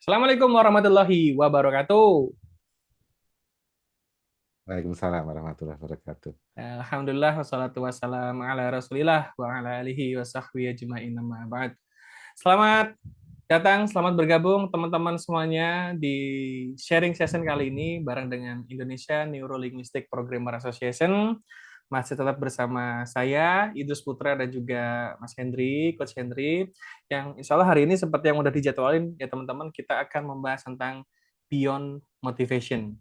Assalamualaikum warahmatullahi wabarakatuh. Waalaikumsalam warahmatullahi wabarakatuh. Alhamdulillah wassalatu wassalamu ala Rasulillah wa ala alihi wa sahbihi ajmain amma ba'd. Selamat datang, selamat bergabung teman-teman semuanya di sharing session kali ini bareng dengan Indonesia Neurolinguistic Programmer Association. Masih tetap bersama saya, Idrus Putra dan juga Mas Hendri, Coach Hendri, yang insya Allah hari ini seperti yang udah dijadwalin ya teman-teman, kita akan membahas tentang beyond motivation.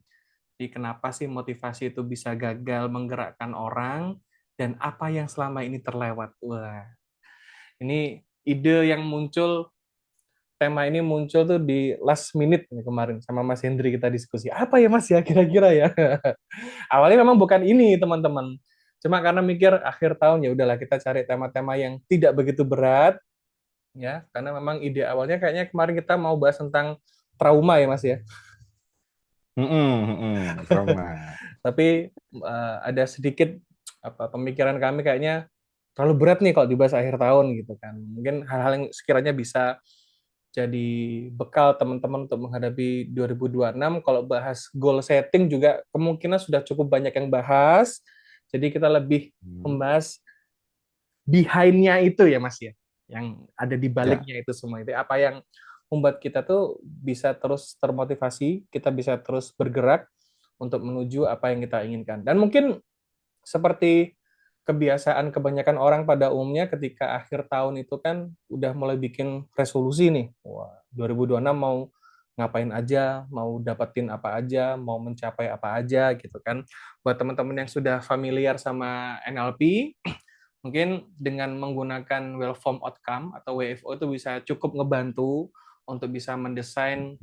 Jadi kenapa sih motivasi itu bisa gagal menggerakkan orang dan apa yang selama ini terlewat? Wah, ini ide yang muncul, tema ini muncul tuh di last minute nih kemarin sama Mas Hendri kita diskusi. Apa ya Mas ya kira-kira ya? Awalnya memang bukan ini teman-teman. Cuma karena mikir akhir tahun ya udahlah kita cari tema-tema yang tidak begitu berat ya, karena memang ide awalnya kayaknya kemarin kita mau bahas tentang trauma ya Mas ya. Trauma. Tapi ada sedikit apa pemikiran kami kayaknya terlalu berat nih kalau dibahas akhir tahun gitu kan. Mungkin hal-hal yang sekiranya bisa jadi bekal teman-teman untuk menghadapi 2026. Kalau bahas goal setting juga kemungkinan sudah cukup banyak yang bahas. Jadi kita lebih Hmm. membahas behind-nya itu ya Mas ya. Yang ada di Ya, baliknya itu semua itu apa yang membuat kita tuh bisa terus termotivasi, kita bisa terus bergerak untuk menuju apa yang kita inginkan. Dan mungkin seperti kebiasaan kebanyakan orang pada umumnya ketika akhir tahun itu kan udah mulai bikin resolusi nih. Wah, 2026 mau ngapain aja, mau dapetin apa aja, mau mencapai apa aja gitu kan. Buat teman-teman yang sudah familiar sama NLP, mungkin dengan menggunakan well form outcome atau WFO itu bisa cukup ngebantu untuk bisa mendesain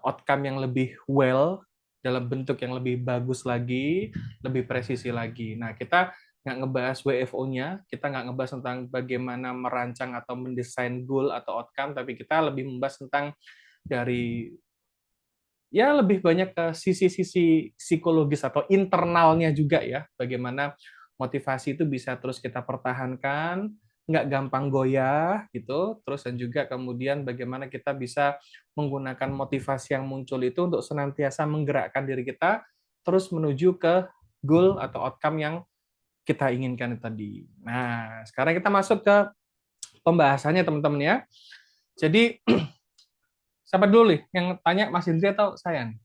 outcome yang lebih well dalam bentuk yang lebih bagus lagi, lebih presisi lagi. Nah, kita nggak ngebahas WFO-nya, kita nggak ngebahas tentang bagaimana merancang atau mendesain goal atau outcome, tapi kita lebih membahas tentang dari ya lebih banyak ke sisi-sisi psikologis atau internalnya juga ya, bagaimana motivasi itu bisa terus kita pertahankan, nggak gampang goyah gitu, terus dan juga kemudian bagaimana kita bisa menggunakan motivasi yang muncul itu untuk senantiasa menggerakkan diri kita terus menuju ke goal atau outcome yang kita inginkan tadi. Nah, sekarang kita masuk ke pembahasannya teman-teman ya. Jadi, siapa dulu nih yang tanya Mas Indri atau saya nih?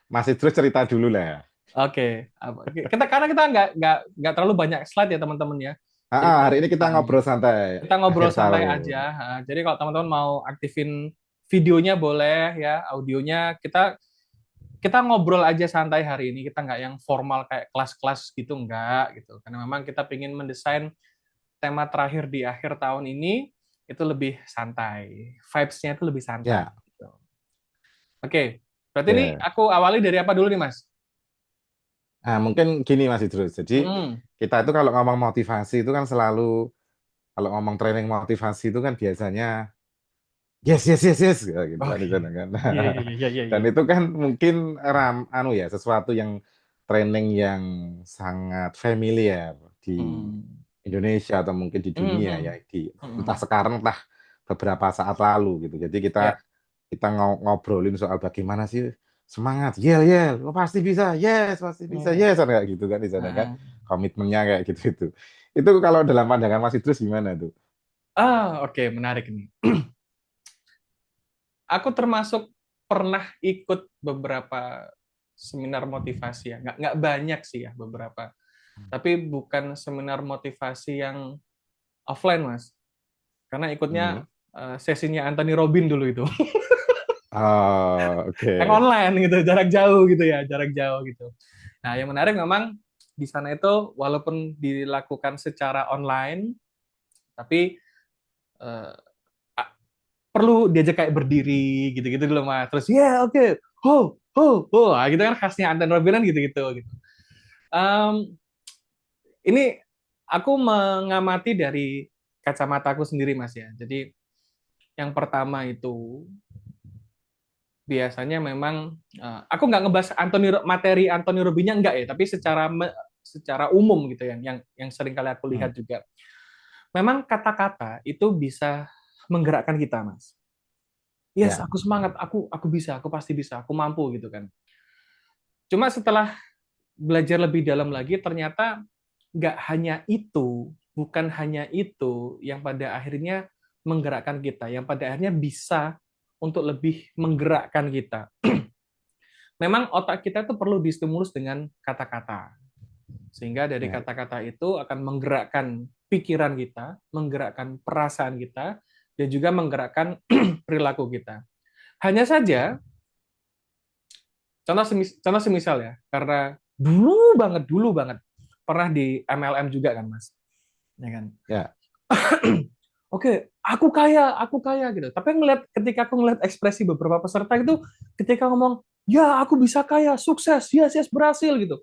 masih terus cerita dulu lah. Oke, kita karena kita nggak terlalu banyak slide ya teman-teman ya. Jadi kalau Hari ini kita ngobrol santai kita ngobrol akhir santai tahun. aja. Jadi kalau teman-teman mau aktifin videonya boleh ya, audionya kita kita ngobrol aja santai hari ini. Kita nggak yang formal kayak kelas-kelas gitu nggak gitu. Karena memang kita ingin mendesain tema terakhir di akhir tahun ini itu lebih santai, vibes-nya itu lebih santai. Ya, Gitu. Oke, berarti ini ya. aku awali dari apa dulu nih Mas? Mungkin gini Mas Idrus. Jadi Hmm. kita itu kalau ngomong motivasi itu kan selalu kalau ngomong training motivasi itu kan biasanya yes yes yes yes gitu kan di Oke. sana kan. Iya, iya, iya, iya, Dan iya. itu kan mungkin anu ya sesuatu yang training yang sangat familiar di Hmm. Indonesia atau mungkin di Hmm, dunia ya hmm, di entah hmm. sekarang entah beberapa saat lalu gitu. Jadi kita Ya. kita ngobrolin soal bagaimana sih semangat, yel yel, oh, pasti bisa, yes pasti bisa, Hmm. yes kayak gitu kan di sana kan Heeh. komitmennya kayak gitu itu. Itu kalau dalam pandangan Mas Idrus gimana tuh? Oke, menarik nih. Aku termasuk pernah ikut beberapa seminar motivasi ya. Nggak banyak sih ya, beberapa. Tapi bukan seminar motivasi yang offline, Mas. Karena ikutnya Hmm. sesinya Anthony Robin dulu itu. Oh, Yang oke. online gitu, jarak jauh gitu ya, jarak jauh gitu. Nah, yang menarik memang di sana itu walaupun dilakukan secara online, tapi eh, perlu diajak kayak berdiri gitu-gitu dulu mas terus ya yeah, oke okay. Ho nah, gitu kan khasnya Anton Robin gitu-gitu gitu. Um, ini aku mengamati dari kacamataku sendiri mas ya, jadi yang pertama itu biasanya memang aku nggak ngebahas materi Anthony Robinnya enggak ya, tapi secara secara umum gitu yang sering kali aku Hmm. lihat juga memang kata-kata itu bisa menggerakkan kita, Mas. Yes, Ya. aku semangat, aku bisa, aku pasti bisa, aku mampu gitu kan. Cuma setelah belajar lebih dalam lagi, ternyata nggak hanya itu, bukan hanya itu yang pada akhirnya menggerakkan kita, yang pada akhirnya bisa untuk lebih menggerakkan kita. Memang otak kita itu perlu distimulus dengan kata-kata. Sehingga dari Ya. kata-kata itu akan menggerakkan pikiran kita, menggerakkan perasaan kita, dan juga menggerakkan perilaku kita. Hanya saja, contoh semisal ya, karena dulu banget, pernah di MLM juga kan, Mas? Ya kan? Ya. Oke, aku kaya gitu. Tapi ketika aku ngeliat ekspresi beberapa peserta itu, ketika ngomong, ya aku bisa kaya, sukses, yes, yes, berhasil gitu.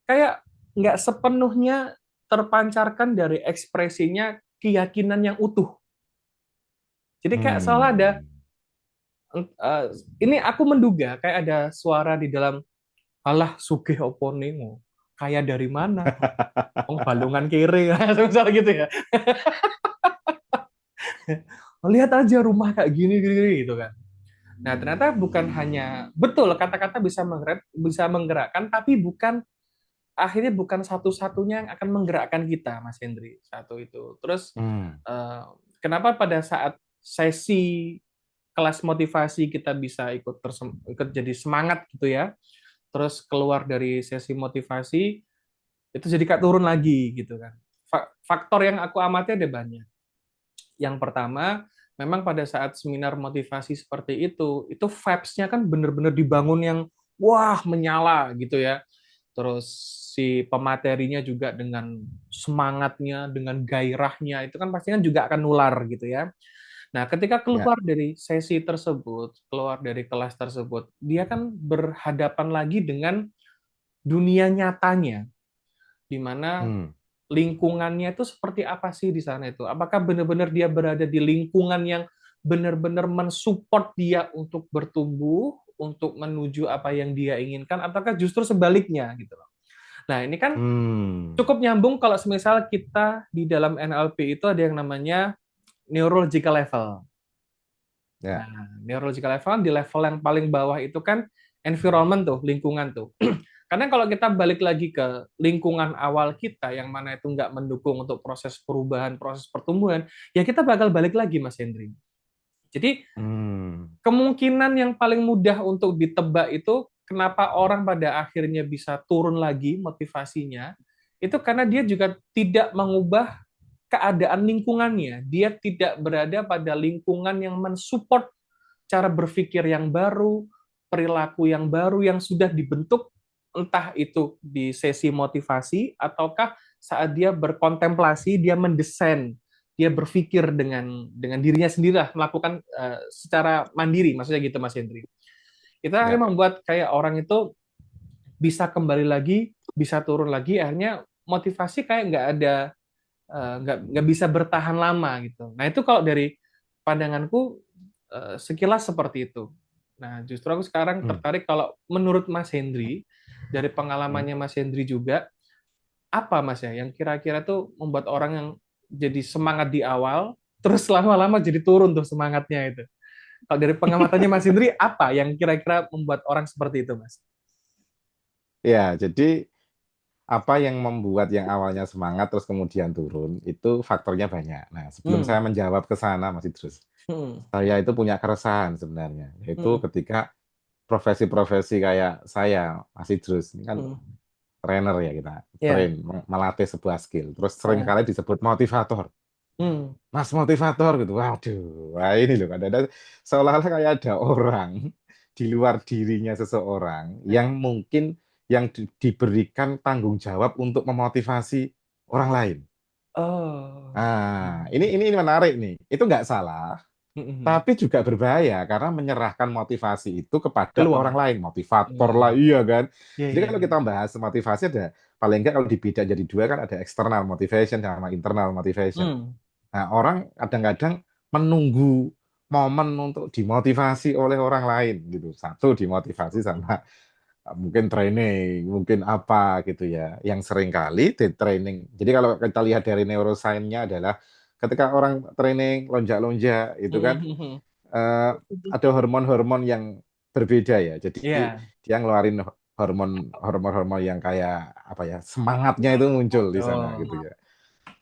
Kayak nggak sepenuhnya terpancarkan dari ekspresinya keyakinan yang utuh. Jadi kayak salah ada, Hmm. eh, ini aku menduga kayak ada suara di dalam, alah sugih opo ningo, kaya dari mana? Oh, balungan kiri, misal gitu ya. Lihat aja rumah kayak gini, gini, gini gitu kan. Nah, ternyata bukan hanya betul kata-kata bisa menggerakkan, tapi akhirnya bukan satu-satunya yang akan menggerakkan kita, Mas Hendri. Satu itu. Terus Hmm. eh, kenapa pada saat sesi kelas motivasi kita bisa ikut jadi semangat gitu ya. Terus keluar dari sesi motivasi itu jadi kayak turun lagi gitu kan. Faktor yang aku amati ada banyak. Yang pertama, memang pada saat seminar motivasi seperti itu vibes-nya kan bener-bener dibangun yang wah menyala gitu ya. Terus si pematerinya juga dengan semangatnya, dengan gairahnya, itu kan pasti kan juga akan nular gitu ya. Nah, ketika Ya. keluar dari sesi tersebut, keluar dari kelas tersebut, dia kan berhadapan lagi dengan dunia nyatanya, di mana Hmm. lingkungannya itu seperti apa sih di sana itu? Apakah benar-benar dia berada di lingkungan yang benar-benar mensupport dia untuk bertumbuh, untuk menuju apa yang dia inginkan, ataukah justru sebaliknya gitu loh. Nah, ini kan Hmm. cukup nyambung kalau semisal kita di dalam NLP itu ada yang namanya neurological level. Ya. Nah, neurological level di level yang paling bawah itu kan environment tuh, lingkungan tuh. Karena kalau kita balik lagi ke lingkungan awal kita yang mana itu nggak mendukung untuk proses perubahan, proses pertumbuhan, ya kita bakal balik lagi, Mas Hendri. Jadi Hmm. kemungkinan yang paling mudah untuk ditebak itu kenapa orang pada akhirnya bisa turun lagi motivasinya, itu karena dia juga tidak mengubah keadaan lingkungannya. Dia tidak berada pada lingkungan yang mensupport cara berpikir yang baru, perilaku yang baru yang sudah dibentuk, entah itu di sesi motivasi ataukah saat dia berkontemplasi, dia mendesain, dia berpikir dengan dirinya sendiri lah, melakukan secara mandiri, maksudnya gitu Mas Hendri. Itu Ya. akhirnya membuat kayak orang itu bisa kembali lagi, bisa turun lagi, akhirnya motivasi kayak nggak bisa bertahan lama gitu. Nah itu kalau dari pandanganku sekilas seperti itu. Nah justru aku sekarang Hmm. tertarik kalau menurut Mas Hendri, dari Hmm. pengalamannya Mas Hendri juga, apa Mas ya yang kira-kira tuh membuat orang yang jadi semangat di awal, terus lama-lama jadi turun tuh semangatnya itu. Kalau dari pengamatannya Mas Hendri, apa yang kira-kira membuat orang seperti itu, Mas? Ya, jadi apa yang membuat yang awalnya semangat terus kemudian turun itu faktornya banyak. Nah, sebelum Hmm, saya menjawab ke sana, Mas Idrus, hmm, saya itu punya keresahan sebenarnya, yaitu hmm, ketika profesi-profesi kayak saya, Mas Idrus, ini kan hmm. trainer ya kita, Ya, melatih sebuah skill, terus yeah. seringkali disebut motivator. Hmm. Mas motivator gitu, waduh, wah ini loh, ada seolah-olah kayak ada orang di luar dirinya seseorang yang Ya. mungkin yang diberikan tanggung jawab untuk memotivasi orang lain. Oh. Nah, Hmm. ini menarik nih. Itu nggak salah, Hmm, hmm, hmm. tapi juga berbahaya karena menyerahkan motivasi itu kepada orang Keluar. lain. Motivator lah, Hmm. iya kan? Ya, Jadi ya, kalau ya. kita bahas motivasi ada, paling nggak kalau dibeda jadi dua kan ada external motivation sama internal motivation. Hmm. Nah, orang kadang-kadang menunggu momen untuk dimotivasi oleh orang lain gitu. Satu dimotivasi sama mungkin training, mungkin apa gitu ya, yang seringkali di training. Jadi kalau kita lihat dari neuroscience-nya adalah ketika orang training lonjak-lonjak itu kan Mhm. eh, ada hormon-hormon yang berbeda ya. Jadi Iya. dia ngeluarin hormon-hormon yang kayak apa ya, semangatnya itu muncul di sana Betul. gitu ya.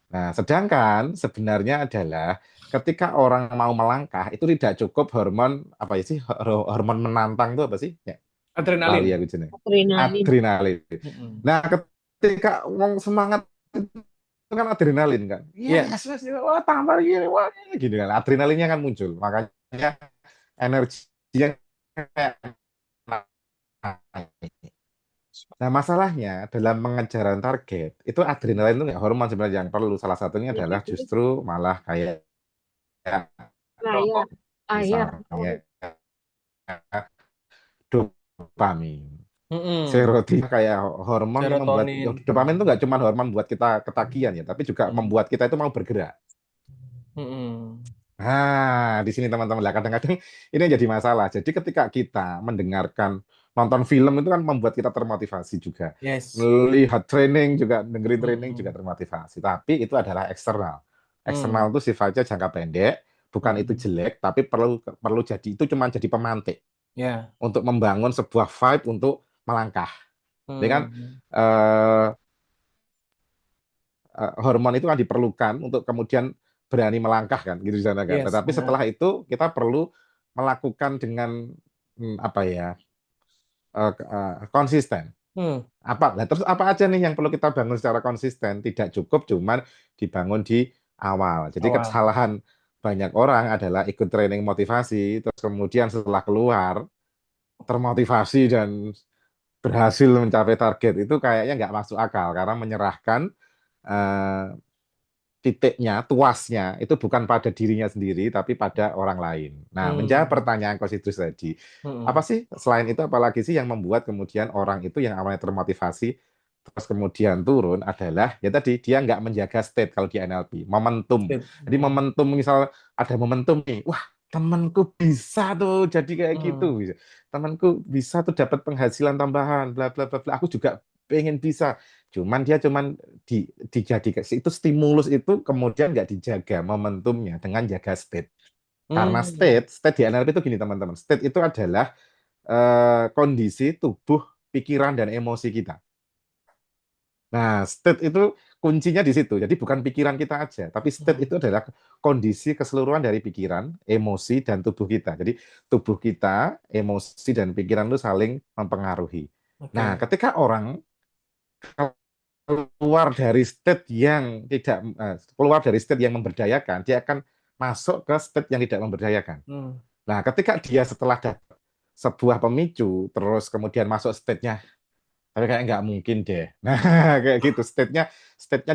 Nah, sedangkan sebenarnya adalah ketika orang mau melangkah itu tidak cukup hormon apa ya sih, hormon menantang itu apa sih? Ya, lali Adrenalin. aku jenis. Adrenalin. Adrenalin. Mhm. Nah, ketika ngomong semangat itu kan adrenalin kan. Iya. Yes, yes, yes, wah tambah gini, wah gini kan. Adrenalinnya kan muncul. Makanya energinya kayak naik. Nah, masalahnya dalam mengejaran target, itu adrenalin itu nggak hormon sebenarnya yang perlu. Salah satunya Ya, adalah jadi, justru malah kayak nah ya, ya, misalnya dopamin. Mhm. Serotonin kayak hormon yang membuat Serotonin. dopamin itu nggak cuma hormon buat kita ketagihan ya, tapi juga Mhm. membuat kita itu mau bergerak. Mhm. Nah, di sini teman-teman lah kadang-kadang ini yang jadi masalah. Jadi ketika kita mendengarkan nonton film itu kan membuat kita termotivasi juga. Yes. Melihat training juga, dengerin training juga Mhm. termotivasi. Tapi itu adalah eksternal. Eksternal Mhm. itu sifatnya jangka pendek, bukan itu Mhm. jelek, tapi perlu perlu jadi itu cuma jadi pemantik Ya. untuk membangun sebuah vibe untuk melangkah. Jadi kan Mhm. eh, hormon itu kan diperlukan untuk kemudian berani melangkah kan gitu di sana kan. Yes, Tetapi benar. setelah itu kita perlu melakukan dengan apa ya, konsisten. Hmm. Apa? Nah, terus apa aja nih yang perlu kita bangun secara konsisten? Tidak cukup cuman dibangun di awal. Jadi Awal. kesalahan banyak orang adalah ikut training motivasi, terus kemudian setelah keluar termotivasi dan berhasil mencapai target itu kayaknya nggak masuk akal karena menyerahkan eh, titiknya, tuasnya itu bukan pada dirinya sendiri, tapi pada orang lain. Nah, menjawab Hmm. pertanyaan Coach Idrus tadi, apa Hmm. sih selain itu apalagi sih yang membuat kemudian orang itu yang awalnya termotivasi terus kemudian turun adalah ya tadi dia nggak menjaga state kalau di NLP, momentum. Sip. Jadi Hmm. momentum misal ada momentum nih, wah temanku bisa tuh jadi kayak gitu, Hmm. temanku bisa tuh dapat penghasilan tambahan, bla bla bla bla. Aku juga pengen bisa. Cuman dia cuman dijadikan itu stimulus itu kemudian nggak dijaga momentumnya dengan jaga state. Karena Hmm. state di NLP itu gini teman-teman. State itu adalah kondisi tubuh, pikiran dan emosi kita. Nah, state itu kuncinya di situ. Jadi bukan pikiran kita aja, tapi state Hmm. itu adalah kondisi keseluruhan dari pikiran, emosi dan tubuh kita. Jadi tubuh kita, emosi dan pikiran itu saling mempengaruhi. Nah, Oke. ketika orang keluar dari state yang tidak keluar dari state yang memberdayakan, dia akan masuk ke state yang tidak memberdayakan. Hmm. Nah, ketika dia setelah dapat sebuah pemicu, terus kemudian masuk state-nya, tapi kayak nggak mungkin deh. Nah, kayak gitu state-nya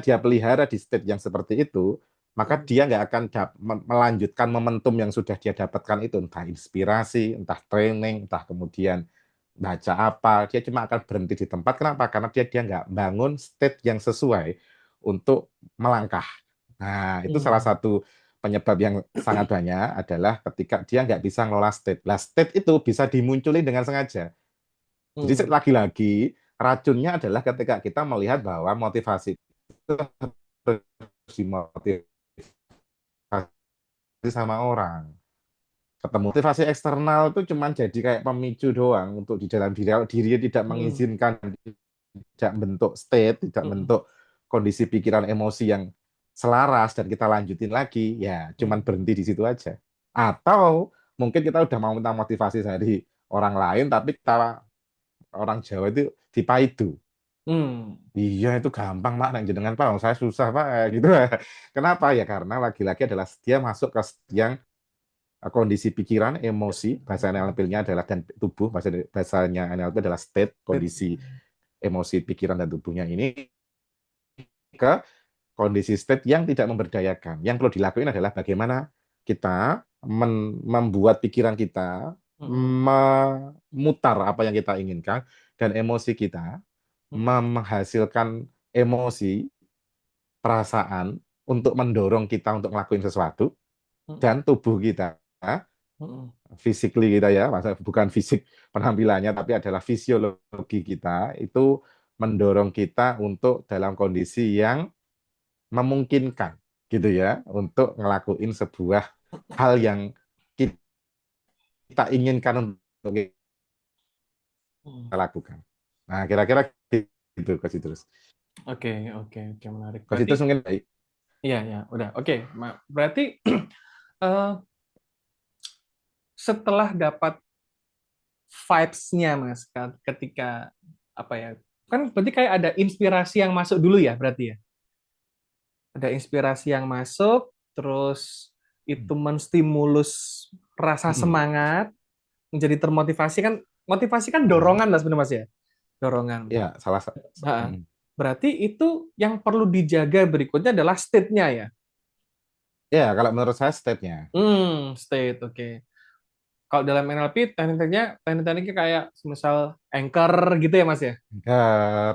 dia pelihara di state yang seperti itu, maka Hmm. dia nggak akan melanjutkan momentum yang sudah dia dapatkan itu, entah inspirasi, entah training, entah kemudian baca apa, dia cuma akan berhenti di tempat. Kenapa? Karena dia nggak bangun state yang sesuai untuk melangkah. Nah, itu salah Hmm. satu penyebab yang sangat banyak adalah ketika dia nggak bisa ngelola state. Lah, state itu bisa dimunculin dengan sengaja. Jadi Hmm. lagi-lagi racunnya adalah ketika kita melihat bahwa motivasi itu harus dimotivasi sama orang. Ketemu motivasi eksternal itu cuma jadi kayak pemicu doang untuk di dalam diri dirinya tidak Hmm. mengizinkan, tidak bentuk state, tidak Hmm. bentuk kondisi pikiran emosi yang selaras dan kita lanjutin lagi, ya cuman Hmm. berhenti di situ aja. Atau mungkin kita udah mau minta motivasi dari orang lain, tapi kita orang Jawa itu dipaidu. Hmm. Iya itu gampang mak, nang jenengan Pak, saya susah Pak, gitu. Kenapa ya? Karena lagi-lagi adalah dia masuk ke yang kondisi pikiran, emosi, bahasa NLP-nya adalah dan tubuh, bahasanya NLP adalah state, Sip. kondisi emosi, pikiran dan tubuhnya ini ke kondisi state yang tidak memberdayakan. Yang perlu dilakukan adalah bagaimana kita membuat pikiran kita Hmm. memutar apa yang kita inginkan dan emosi kita Hmm. menghasilkan emosi, perasaan untuk mendorong kita untuk ngelakuin sesuatu Hmm. dan tubuh kita Mm-mm. physically kita ya, masa bukan fisik penampilannya, tapi adalah fisiologi kita itu mendorong kita untuk dalam kondisi yang memungkinkan gitu ya, untuk ngelakuin sebuah hal yang kita inginkan untuk Mm. kita lakukan. Nah, kira-kira gitu Coach Idrus. Oke, oke, oke, menarik. Coach Berarti, Idrus mungkin baik. iya, ya, udah. Oke, berarti eh, setelah dapat vibes-nya, Mas, kan, ketika apa ya? Kan berarti kayak ada inspirasi yang masuk dulu ya, berarti ya. Ada inspirasi yang masuk, terus itu menstimulus rasa Mm-mm. semangat, menjadi termotivasi kan. Motivasi kan Mm-mm. dorongan, Mas, benar Mas ya? Dorongan. Ya, salah satu. Ha, berarti itu yang perlu dijaga berikutnya adalah state-nya ya. Ya, kalau menurut saya state-nya. State, oke. Kalau dalam NLP, teknik-tekniknya kayak misal anchor gitu ya, Mas ya?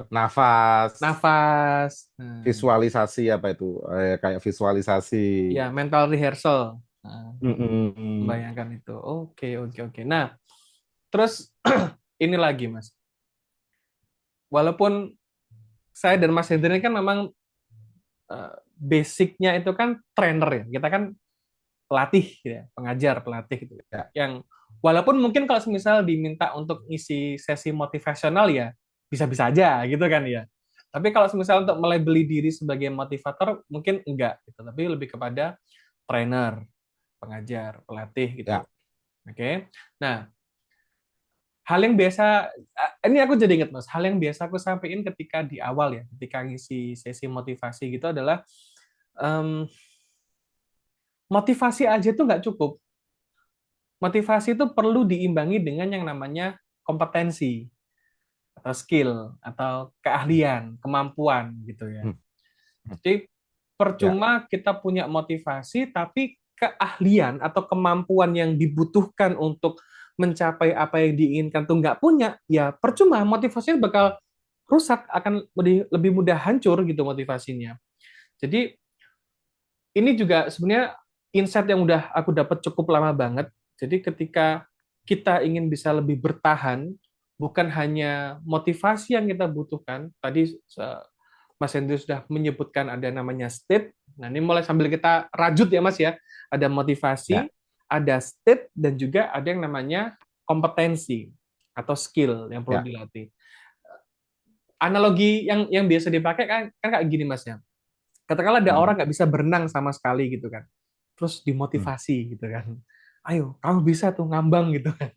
Nafas, Nafas, visualisasi apa itu? Kayak visualisasi. ya mental rehearsal. Nah, Mm-mm. membayangkan itu. Oke, oke, oke. Nah, terus ini lagi, Mas. Walaupun saya dan Mas Hendri ini kan memang basicnya itu kan trainer ya. Kita kan pelatih gitu ya, pengajar, pelatih gitu. Ya. Yang walaupun mungkin kalau misal diminta untuk isi sesi motivasional ya bisa-bisa aja gitu kan ya. Tapi kalau misal untuk melabeli diri sebagai motivator mungkin enggak gitu, tapi lebih kepada trainer, pengajar, pelatih gitu. Ya. Oke. Nah, hal yang biasa ini aku jadi ingat Mas, hal yang biasa aku sampaikan ketika di awal ya, ketika ngisi sesi motivasi gitu adalah em, motivasi aja tuh nggak cukup. Motivasi itu perlu diimbangi dengan yang namanya kompetensi atau skill atau keahlian, kemampuan gitu ya. Hmm. Jadi Ya. percuma kita punya motivasi tapi keahlian atau kemampuan yang dibutuhkan untuk mencapai apa yang diinginkan tuh nggak punya, ya percuma motivasinya bakal rusak, akan lebih mudah hancur gitu motivasinya. Jadi ini juga sebenarnya insight yang udah aku dapat cukup lama banget. Jadi ketika kita ingin bisa lebih bertahan, bukan hanya motivasi yang kita butuhkan. Tadi Mas Hendri sudah menyebutkan ada namanya state. Nah, ini mulai sambil kita rajut ya Mas ya. Ada Ya. motivasi, ada state, dan juga ada yang namanya kompetensi atau skill yang perlu Ya. dilatih. Analogi yang biasa dipakai kan kayak gini Mas ya. Katakanlah ada Hmm. orang nggak bisa berenang sama sekali gitu kan, terus Hmm. dimotivasi gitu kan, ayo kamu bisa tuh ngambang gitu kan,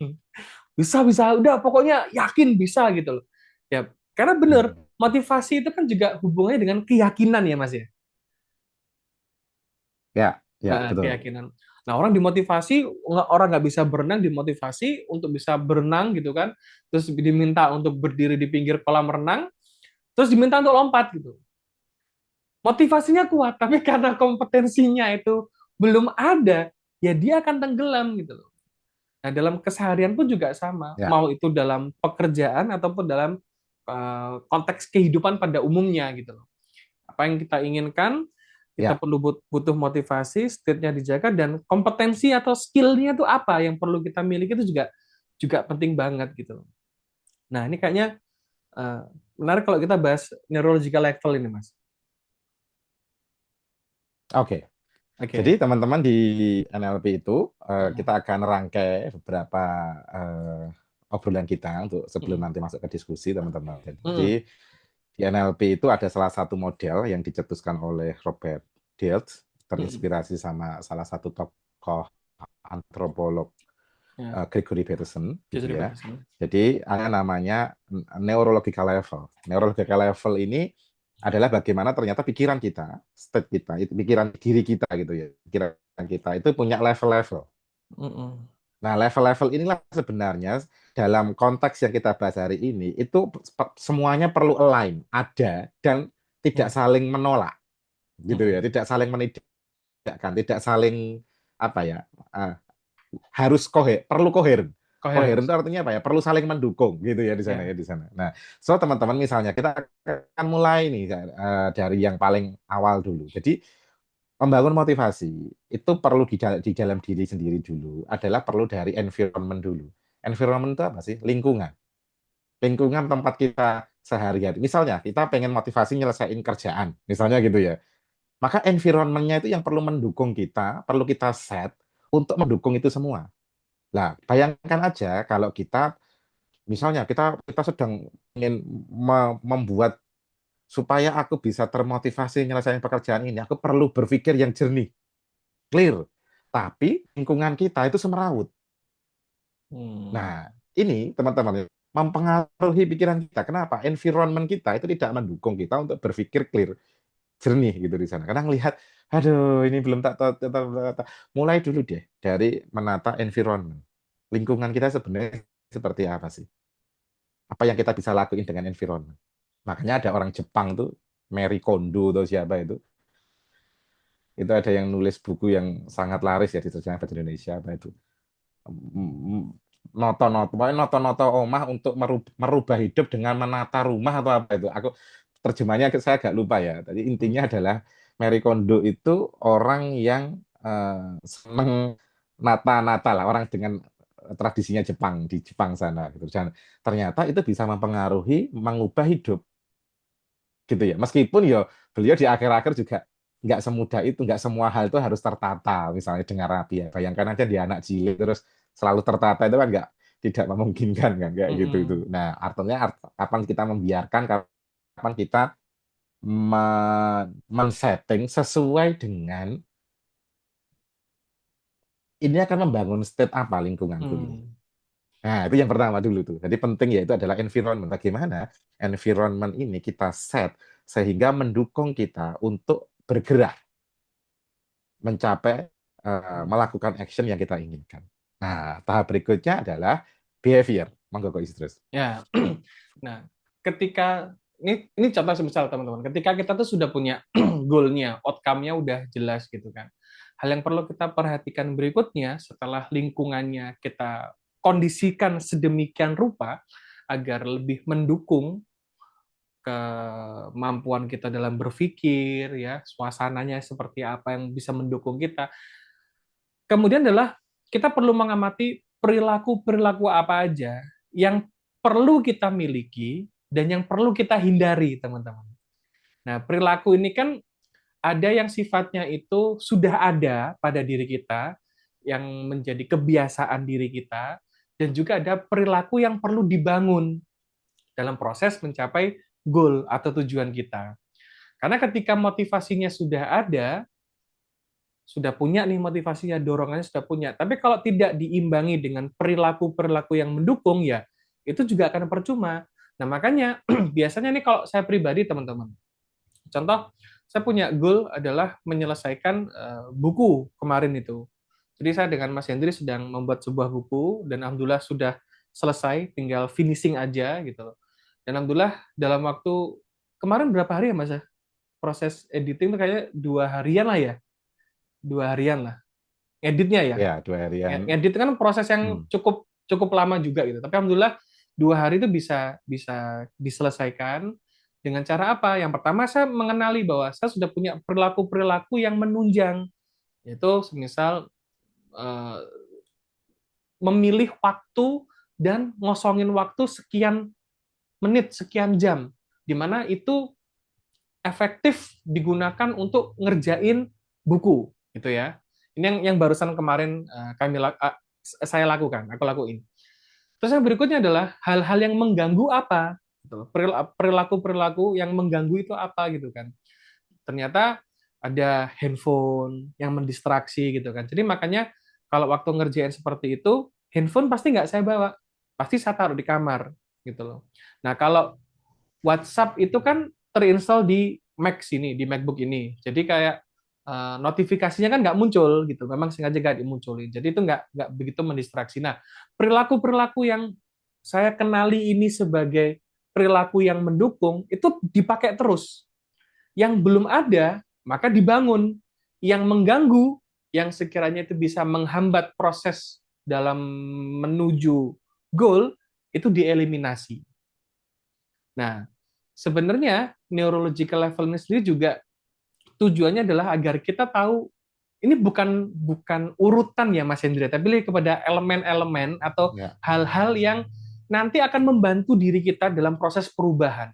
bisa bisa udah pokoknya yakin bisa gitu loh ya, karena bener Hmm. motivasi itu kan juga hubungannya dengan keyakinan ya Mas ya. Ya. Ya, Nah, betul. keyakinan. Nah, orang dimotivasi, orang nggak bisa berenang dimotivasi untuk bisa berenang gitu kan, terus diminta untuk berdiri di pinggir kolam renang, terus diminta untuk lompat gitu. Motivasinya kuat, tapi karena kompetensinya itu belum ada, ya dia akan tenggelam gitu loh. Nah, dalam keseharian pun juga sama, Ya. mau itu dalam pekerjaan ataupun dalam konteks kehidupan pada umumnya gitu loh. Apa yang kita inginkan, kita Ya. perlu butuh motivasi, state-nya dijaga, dan kompetensi atau skill-nya itu apa yang perlu kita miliki itu juga juga penting banget gitu loh. Nah, ini kayaknya eh, menarik kalau kita bahas neurological level ini, Mas. Oke. Jadi Oke. teman-teman di NLP itu kita akan rangkai beberapa obrolan kita untuk sebelum Mm-mm. nanti masuk ke diskusi teman-teman. Mm-mm. Jadi di NLP itu ada salah satu model yang dicetuskan oleh Robert Dilts, Mm-mm. terinspirasi sama salah satu tokoh antropolog Ya, Gregory Bateson gitu jadi ya. bagus. Jadi ada namanya neurological level. Neurological level ini adalah bagaimana ternyata pikiran kita, state kita, itu pikiran diri kita gitu ya. Pikiran kita itu punya level-level. Mm-mm. Nah, level-level inilah sebenarnya dalam konteks yang kita bahas hari ini itu semuanya perlu align, ada dan tidak Ya. saling menolak gitu ya, Mm-mm. tidak saling menidakkan, tidak saling apa ya, uh, harus perlu koheren. Koheren Coherence. itu artinya apa ya? Perlu saling mendukung gitu ya di sana Ya. ya di sana. Nah, so teman-teman misalnya kita akan mulai nih dari yang paling awal dulu. Jadi membangun motivasi itu perlu di dalam diri sendiri dulu, adalah perlu dari environment dulu. Environment itu apa sih? Lingkungan. Lingkungan tempat kita sehari-hari. Misalnya, kita pengen motivasi nyelesain kerjaan, misalnya gitu ya. Maka environment-nya itu yang perlu mendukung kita, perlu kita set untuk mendukung itu semua. Nah, bayangkan aja kalau kita, misalnya kita sedang ingin membuat supaya aku bisa termotivasi menyelesaikan pekerjaan ini, aku perlu berpikir yang jernih, clear. Tapi lingkungan kita itu semerawut. Nah, ini teman-teman mempengaruhi pikiran kita. Kenapa? Environment kita itu tidak mendukung kita untuk berpikir clear, jernih gitu di sana. Karena ngelihat, aduh ini belum mulai dulu deh dari menata environment. Lingkungan kita sebenarnya seperti apa sih? Apa yang kita bisa lakuin dengan environment? Makanya ada orang Jepang tuh, Mary Kondo atau siapa itu ada yang nulis buku yang sangat laris ya diterjemahkan bahasa Indonesia apa itu noto-noto, pokoknya noto-noto omah untuk merubah hidup dengan menata rumah atau apa itu. Aku terjemahnya saya agak lupa ya. Tadi intinya adalah Marie Kondo itu orang yang seneng nata-nata lah, orang dengan tradisinya Jepang di Jepang sana gitu. Dan ternyata itu bisa mempengaruhi mengubah hidup gitu ya. Meskipun ya beliau di akhir-akhir juga nggak semudah itu, nggak semua hal itu harus tertata, misalnya dengan rapi ya. Bayangkan aja di anak cilik terus selalu tertata itu kan nggak tidak memungkinkan kan kayak gitu itu. Mm-mm. Nah, artinya kapan kita membiarkan, kapan kita men-setting sesuai dengan ini akan membangun state apa lingkunganku ini. Hmm. Nah, itu yang pertama dulu tuh. Jadi penting yaitu adalah environment. Bagaimana environment ini kita set sehingga mendukung kita untuk bergerak mencapai melakukan action yang kita inginkan. Nah, tahap berikutnya adalah behavior. Monggo Kak Idrus. Ya, nah, ketika ini contoh semisal teman-teman, ketika kita tuh sudah punya goalnya, outcome-nya udah jelas gitu kan. Hal yang perlu kita perhatikan berikutnya setelah lingkungannya kita kondisikan sedemikian rupa agar lebih mendukung kemampuan kita dalam berpikir, ya, suasananya seperti apa yang bisa mendukung kita. Kemudian adalah kita perlu mengamati perilaku-perilaku apa aja yang perlu kita miliki dan yang perlu kita hindari, teman-teman. Nah, perilaku ini kan ada yang sifatnya itu sudah ada pada diri kita, yang menjadi kebiasaan diri kita, dan juga ada perilaku yang perlu dibangun dalam proses mencapai goal atau tujuan kita. Karena ketika motivasinya sudah ada, sudah punya nih motivasinya, dorongannya sudah punya. Tapi kalau tidak diimbangi dengan perilaku-perilaku yang mendukung, ya itu juga akan percuma. Nah, makanya biasanya nih kalau saya pribadi, teman-teman, contoh, saya punya goal adalah menyelesaikan buku kemarin itu. Jadi saya dengan Mas Hendri sedang membuat sebuah buku, dan alhamdulillah sudah selesai, tinggal finishing aja gitu. Dan alhamdulillah dalam waktu, kemarin berapa hari ya Mas? Proses editing itu kayaknya 2 harian lah ya, 2 harian lah editnya ya. Ya, 2 harian. Edit kan proses yang Hmm. cukup cukup lama juga gitu. Tapi alhamdulillah 2 hari itu bisa bisa diselesaikan dengan cara apa? Yang pertama, saya mengenali bahwa saya sudah punya perilaku-perilaku yang menunjang, yaitu semisal eh, memilih waktu dan ngosongin waktu sekian menit, sekian jam, di mana itu efektif digunakan untuk ngerjain buku, gitu ya. Ini yang barusan kemarin saya lakukan, aku lakuin. Terus yang berikutnya adalah hal-hal yang mengganggu apa, gitu. Perilaku-perilaku yang mengganggu itu apa gitu kan. Ternyata ada handphone yang mendistraksi gitu kan. Jadi makanya kalau waktu ngerjain seperti itu, handphone pasti nggak saya bawa, pasti saya taruh di kamar gitu loh. Nah, kalau WhatsApp itu kan terinstall di Mac sini, di MacBook ini. Jadi kayak notifikasinya kan nggak muncul gitu. Memang sengaja nggak dimunculin. Jadi itu nggak begitu mendistraksi. Nah, perilaku-perilaku yang saya kenali ini sebagai perilaku yang mendukung itu dipakai terus. Yang belum ada maka dibangun. Yang mengganggu, yang sekiranya itu bisa menghambat proses dalam menuju goal, itu dieliminasi. Nah, sebenarnya neurological level ini sendiri juga tujuannya adalah agar kita tahu ini bukan urutan ya Mas Hendra, tapi lebih kepada elemen-elemen atau Ya. hal-hal yang nanti akan membantu diri kita dalam proses perubahan.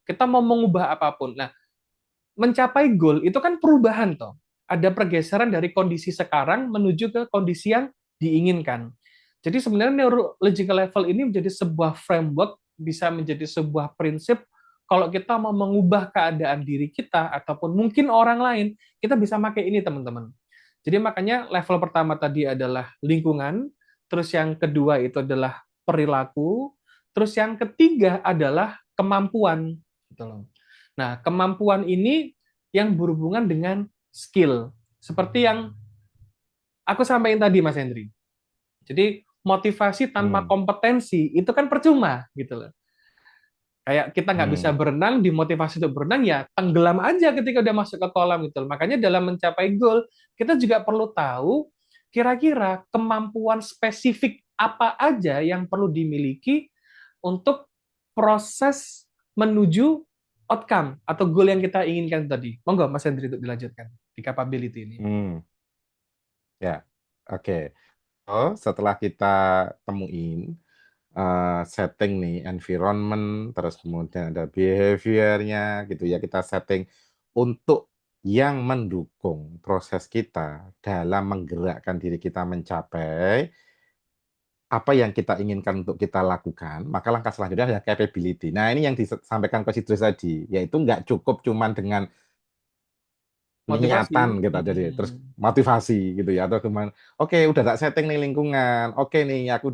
Kita mau mengubah apapun. Nah, mencapai goal itu kan perubahan toh. Ada pergeseran dari kondisi sekarang menuju ke kondisi yang diinginkan. Jadi sebenarnya neurological level ini menjadi sebuah framework, bisa menjadi sebuah prinsip kalau kita mau mengubah keadaan diri kita ataupun mungkin orang lain, kita bisa pakai ini teman-teman. Jadi makanya level pertama tadi adalah lingkungan, terus yang kedua itu adalah perilaku, terus yang ketiga adalah kemampuan gitu loh. Nah, kemampuan ini yang berhubungan dengan skill. Seperti yang aku sampaikan tadi, Mas Hendri. Jadi, motivasi tanpa Hmm. kompetensi itu kan percuma, gitu loh. Kayak kita nggak bisa Hmm. berenang, dimotivasi untuk berenang, ya tenggelam aja ketika udah masuk ke kolam, gitu loh. Makanya dalam mencapai goal, kita juga perlu tahu kira-kira kemampuan spesifik apa aja yang perlu dimiliki untuk proses menuju outcome atau goal yang kita inginkan tadi. Monggo Mas Hendri untuk dilanjutkan di capability ini. Hmm. Ya, oke. Setelah kita temuin setting nih, environment, terus kemudian ada behaviornya gitu ya, kita setting untuk yang mendukung proses kita dalam menggerakkan diri kita mencapai apa yang kita inginkan untuk kita lakukan, maka langkah selanjutnya adalah capability. Nah, ini yang disampaikan Coach Idris tadi, yaitu nggak cukup cuman dengan Motivasi. niatan gitu jadi terus motivasi gitu ya atau cuman oke udah tak setting nih lingkungan oke nih aku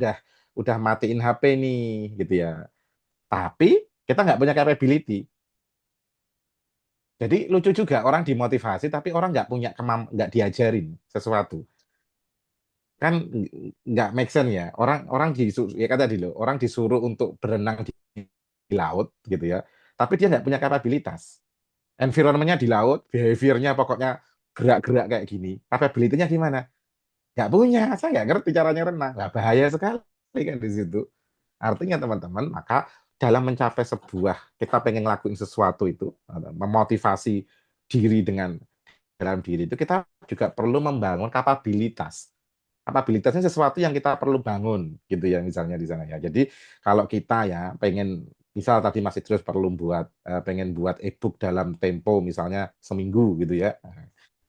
udah matiin HP nih gitu ya tapi kita nggak punya capability jadi lucu juga orang dimotivasi tapi orang nggak punya nggak diajarin sesuatu kan nggak make sense ya orang orang disuruh ya kata tadi loh orang disuruh untuk berenang di laut gitu ya tapi dia nggak punya kapabilitas environment-nya di laut behavior-nya pokoknya gerak-gerak kayak gini capability-nya gimana nggak punya, saya nggak ngerti caranya renang. Nah, bahaya sekali kan di situ. Artinya teman-teman, maka dalam mencapai sebuah, kita pengen ngelakuin sesuatu itu, memotivasi diri dengan dalam diri itu, kita juga perlu membangun kapabilitas. Kapabilitasnya sesuatu yang kita perlu bangun, gitu ya, misalnya di sana ya. Jadi kalau kita ya pengen, misal tadi masih terus perlu pengen buat e-book dalam tempo misalnya seminggu gitu ya.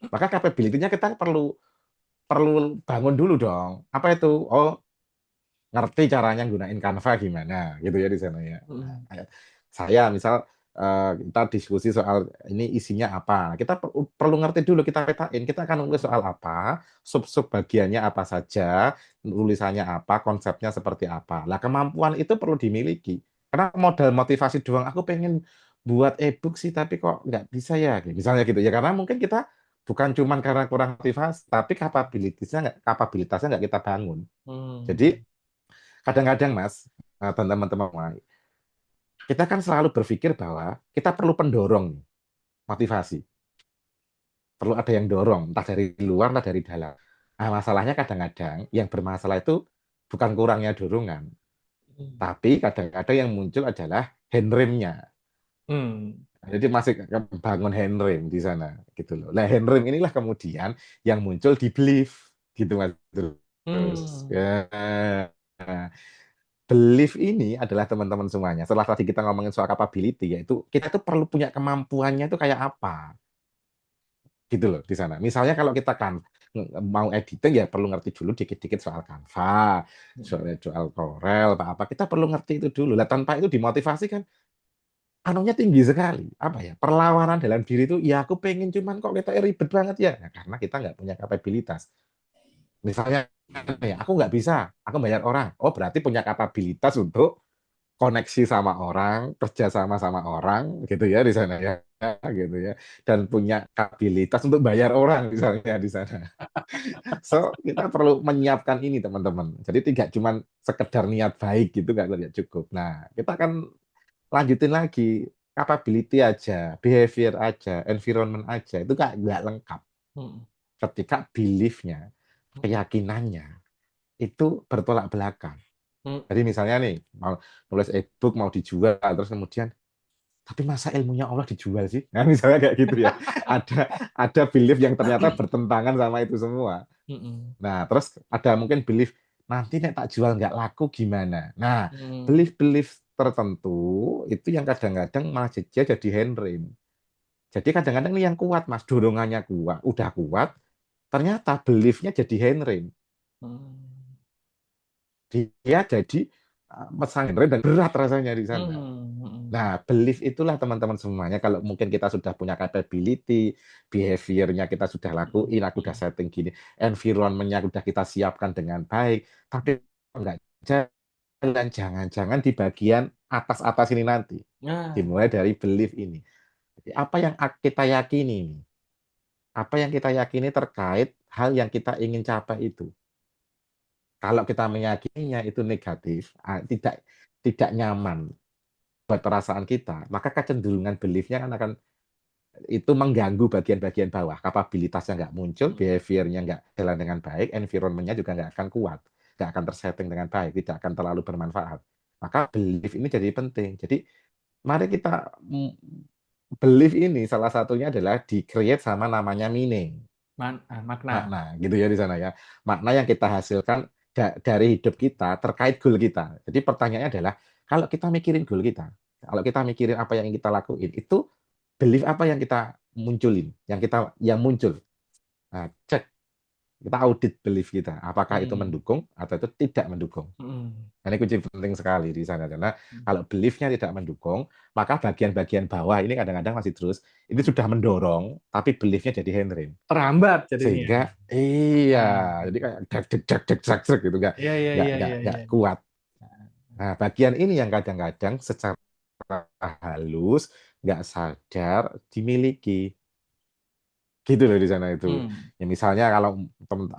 Maka capability-nya kita perlu perlu bangun dulu dong. Apa itu? Oh, ngerti caranya gunain Canva gimana, gitu ya di sana ya. Nah, kayak saya misal kita diskusi soal ini isinya apa. Kita perlu ngerti dulu, kita petain, kita akan nulis soal apa, sub-sub bagiannya apa saja, tulisannya apa, konsepnya seperti apa. Lah kemampuan itu perlu dimiliki. Karena modal motivasi doang, aku pengen buat e-book sih, tapi kok nggak bisa ya, misalnya gitu ya. Karena mungkin kita bukan cuma karena kurang motivasi, tapi kapabilitasnya nggak kita bangun. Jadi kadang-kadang Mas dan teman-teman kita kan selalu berpikir bahwa kita perlu pendorong motivasi, perlu ada yang dorong, entah dari luar, entah dari dalam. Nah, masalahnya kadang-kadang yang bermasalah itu bukan kurangnya dorongan, tapi kadang-kadang yang muncul adalah handremnya. Nah, jadi masih bangun handrem di sana, gitu loh. Nah, handrem inilah kemudian yang muncul di belief, gitu Mas. Terus, ya. Belief ini adalah teman-teman semuanya. Setelah tadi kita ngomongin soal capability, yaitu kita tuh perlu punya kemampuannya itu kayak apa, gitu loh di sana. Misalnya kalau kita kan mau editing ya perlu ngerti dulu dikit-dikit soal Canva, soal Corel, apa-apa. Kita perlu ngerti itu dulu. Lah tanpa itu dimotivasi kan anunya tinggi sekali. Apa ya? Perlawanan dalam diri itu, ya aku pengen cuman kok kita ribet banget ya. Nah, karena kita nggak punya kapabilitas. Misalnya, ya, aku nggak bisa, aku bayar orang. Oh, berarti punya kapabilitas untuk koneksi sama orang, kerja sama orang, gitu ya di sana ya, gitu ya, dan punya kapabilitas untuk bayar orang misalnya di sana. So kita perlu menyiapkan ini teman-teman. Jadi tidak cuma sekedar niat baik gitu nggak cukup. Nah kita akan lanjutin lagi capability aja, behavior aja, environment aja itu nggak lengkap. Ketika beliefnya, keyakinannya itu bertolak belakang. Jadi misalnya nih, mau nulis e-book, mau dijual, terus kemudian tapi masa ilmunya Allah dijual sih? Nah, misalnya kayak gitu ya. Ada belief yang ternyata bertentangan sama itu semua. Mm-mm. Nah, terus ada mungkin belief nanti nek tak jual nggak laku gimana? Nah, Mm. belief-belief tertentu itu yang kadang-kadang malah jadi hindrance. Jadi kadang-kadang ini yang kuat, Mas, dorongannya kuat, udah kuat, ternyata beliefnya jadi hindrance. Mm. Dia jadi mesang hindrance dan berat rasanya di sana. Mm. Nah, belief itulah teman-teman semuanya. Kalau mungkin kita sudah punya capability, behavior-nya kita sudah lakuin, aku udah Mm. setting gini, environment-nya udah kita siapkan dengan baik, tapi enggak jalan, jangan-jangan di bagian atas-atas ini nanti. Nah, Dimulai dari belief ini. Jadi, apa yang kita yakini? Apa yang kita yakini terkait hal yang kita ingin capai itu. Kalau kita meyakininya itu negatif, tidak nyaman buat perasaan kita, maka kecenderungan beliefnya kan akan itu mengganggu bagian-bagian bawah. Kapabilitasnya nggak muncul, mm. behaviornya nggak jalan dengan baik, environment-nya juga nggak akan kuat, nggak akan tersetting dengan baik, tidak akan terlalu bermanfaat. Maka belief ini jadi penting. Jadi mari kita belief ini salah satunya adalah di-create sama namanya meaning. Makna. Makna gitu ya di sana ya. Makna yang kita hasilkan dari hidup kita terkait goal kita. Jadi pertanyaannya adalah kalau kita mikirin goal kita, kalau kita mikirin apa yang ingin kita lakuin, itu belief apa yang kita munculin, yang muncul. Nah, cek kita audit belief kita, apakah itu Mm. mendukung atau itu tidak mendukung. Mm. Nah, ini kunci penting sekali di sana karena kalau beliefnya tidak mendukung, maka bagian-bagian bawah ini kadang-kadang masih terus ini sudah mendorong, tapi beliefnya jadi hindering. Terhambat jadinya. Sehingga iya, Hmm. jadi kayak deg deg deg deg deg deg gitu Iya, iya, iya, iya, nggak iya. kuat. Nah, bagian ini yang kadang-kadang secara halus nggak sadar dimiliki gitu loh di sana itu. Hmm. Ya misalnya kalau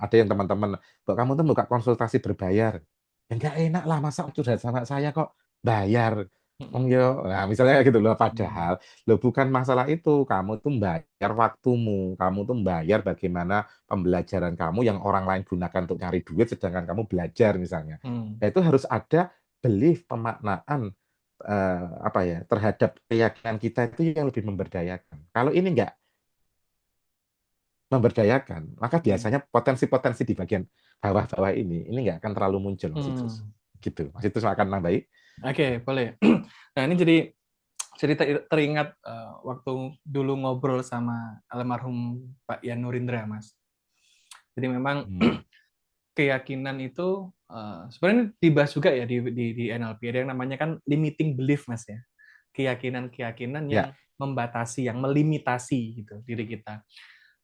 ada yang teman-teman, kok kamu tuh buka konsultasi berbayar, ya nggak enak lah masa curhat sama saya kok bayar. Om Mm. yo, nah misalnya kayak gitu loh. Hmm. Padahal lo bukan masalah itu, kamu tuh bayar waktumu, kamu tuh bayar bagaimana pembelajaran kamu yang orang lain gunakan untuk nyari duit, sedangkan kamu belajar misalnya. Hmm. Nah, itu harus ada belief pemaknaan apa ya terhadap keyakinan kita itu yang lebih memberdayakan. Kalau ini nggak memberdayakan, maka Hmm. biasanya potensi-potensi di bagian bawah-bawah ini nggak akan terlalu muncul, Mas Idrus. Hmm. Gitu. Mas Idrus akan nambahi. Oke, boleh. Nah, ini jadi cerita teringat waktu dulu ngobrol sama almarhum Pak Yan Nurindra, Mas. Jadi memang Hmm. keyakinan itu sebenarnya dibahas juga ya di NLP. Ada yang namanya kan limiting belief, Mas ya. Keyakinan-keyakinan yang Ya. membatasi, yang melimitasi gitu diri kita.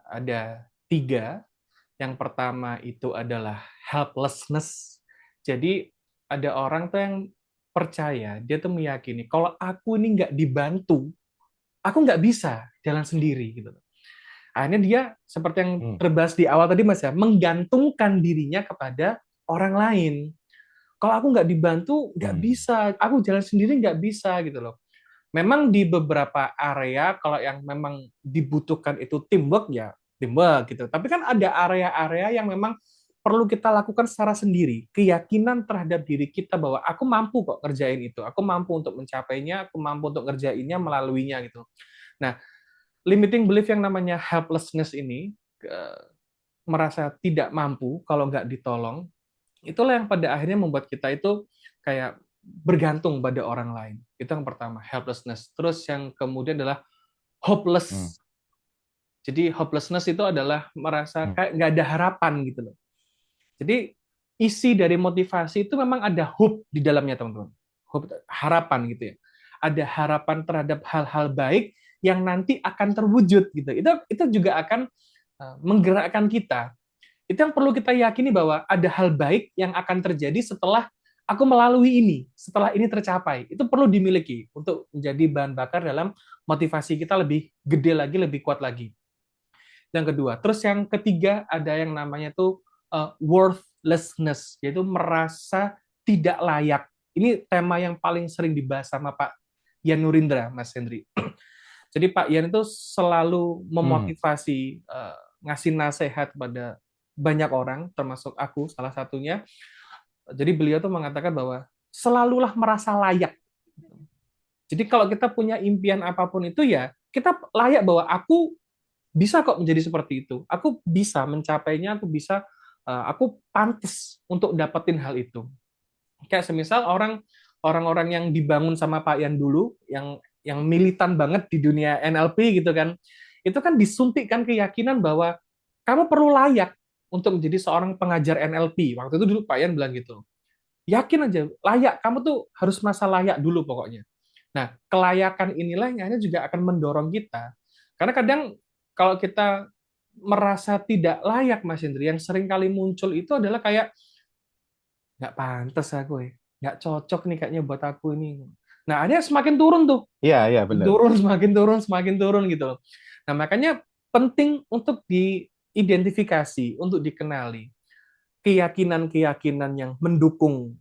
Ada 3. Yang pertama itu adalah helplessness. Jadi ada orang tuh yang percaya, dia tuh meyakini kalau aku ini nggak dibantu, aku nggak bisa jalan sendiri gitu. Akhirnya dia seperti yang Hmm. terbahas di awal tadi Mas ya, menggantungkan dirinya kepada orang lain. Kalau aku nggak dibantu, nggak Hmm. bisa. Aku jalan sendiri nggak bisa gitu loh. Memang di beberapa area kalau yang memang dibutuhkan itu teamwork ya teamwork gitu. Tapi kan ada area-area yang memang perlu kita lakukan secara sendiri. Keyakinan terhadap diri kita bahwa aku mampu kok kerjain itu. Aku mampu untuk mencapainya, aku mampu untuk ngerjainnya melaluinya gitu. Nah, limiting belief yang namanya helplessness ini merasa tidak mampu kalau nggak ditolong, itulah yang pada akhirnya membuat kita itu kayak bergantung pada orang lain. Itu yang pertama, helplessness. Terus yang kemudian adalah Hmm. hopeless. Jadi hopelessness itu adalah merasa Hmm. kayak nggak ada harapan gitu loh. Jadi isi dari motivasi itu memang ada hope di dalamnya teman-teman. Hope, harapan gitu ya. Ada harapan terhadap hal-hal baik yang nanti akan terwujud gitu. Itu juga akan menggerakkan kita. Itu yang perlu kita yakini bahwa ada hal baik yang akan terjadi setelah aku melalui ini, setelah ini tercapai. Itu perlu dimiliki untuk menjadi bahan bakar dalam motivasi kita lebih gede lagi, lebih kuat lagi. Yang kedua, terus yang ketiga ada yang namanya tuh worthlessness, yaitu merasa tidak layak. Ini tema yang paling sering dibahas sama Pak Yan Nurindra, Mas Hendri. Jadi Pak Yan itu selalu Hmm. memotivasi, ngasih nasihat kepada banyak orang, termasuk aku salah satunya. Jadi beliau tuh mengatakan bahwa selalulah merasa layak. Jadi kalau kita punya impian apapun itu ya, kita layak bahwa aku bisa kok menjadi seperti itu. Aku bisa mencapainya, aku pantas untuk dapetin hal itu. Kayak semisal orang-orang yang dibangun sama Pak Yan dulu, yang militan banget di dunia NLP gitu kan, itu kan disuntikkan keyakinan bahwa kamu perlu layak untuk menjadi seorang pengajar NLP. Waktu itu dulu Pak Yan bilang gitu. Yakin aja, layak. Kamu tuh harus merasa layak dulu pokoknya. Nah, kelayakan inilah yang akhirnya juga akan mendorong kita. Karena kadang kalau kita merasa tidak layak, Mas Indri, yang sering kali muncul itu adalah kayak, nggak pantas aku ya, nggak cocok nih kayaknya buat aku ini. Nah, akhirnya semakin turun tuh, Iya, iya benar. turun, semakin turun gitu loh. Nah, makanya penting untuk diidentifikasi, untuk dikenali keyakinan-keyakinan yang mendukung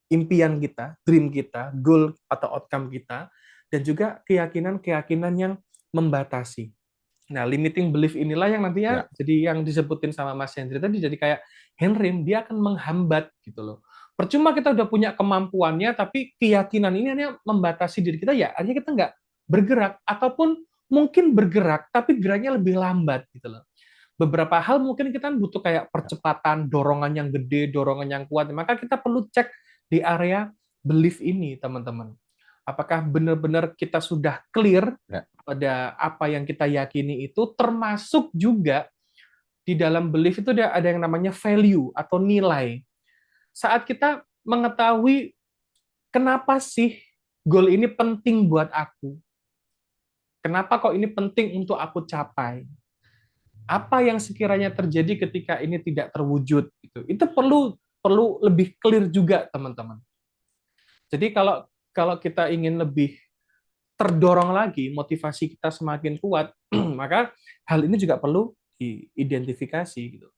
impian kita, dream kita, goal atau outcome kita, dan juga keyakinan-keyakinan yang membatasi. Nah, limiting belief inilah yang nantinya Ya, jadi yang disebutin sama Mas Hendri tadi, jadi kayak handrim, dia akan menghambat gitu loh. Percuma kita udah punya kemampuannya, tapi keyakinan ini hanya membatasi diri kita, ya artinya kita nggak bergerak, ataupun mungkin bergerak, tapi geraknya lebih lambat gitu loh. Beberapa hal mungkin kita butuh kayak percepatan, dorongan yang gede, dorongan yang kuat, maka kita perlu cek di area belief ini, teman-teman. Apakah benar-benar kita sudah clear ya, pada apa yang kita yakini itu, termasuk juga di dalam belief itu ada yang namanya value atau nilai. Saat kita mengetahui kenapa sih goal ini penting buat aku, kenapa kok ini penting untuk aku capai, apa yang sekiranya terjadi ketika ini tidak terwujud, itu perlu perlu lebih clear juga, teman-teman. Jadi kalau kalau kita ingin lebih terdorong lagi, motivasi kita semakin kuat, maka hal ini juga perlu diidentifikasi gitu.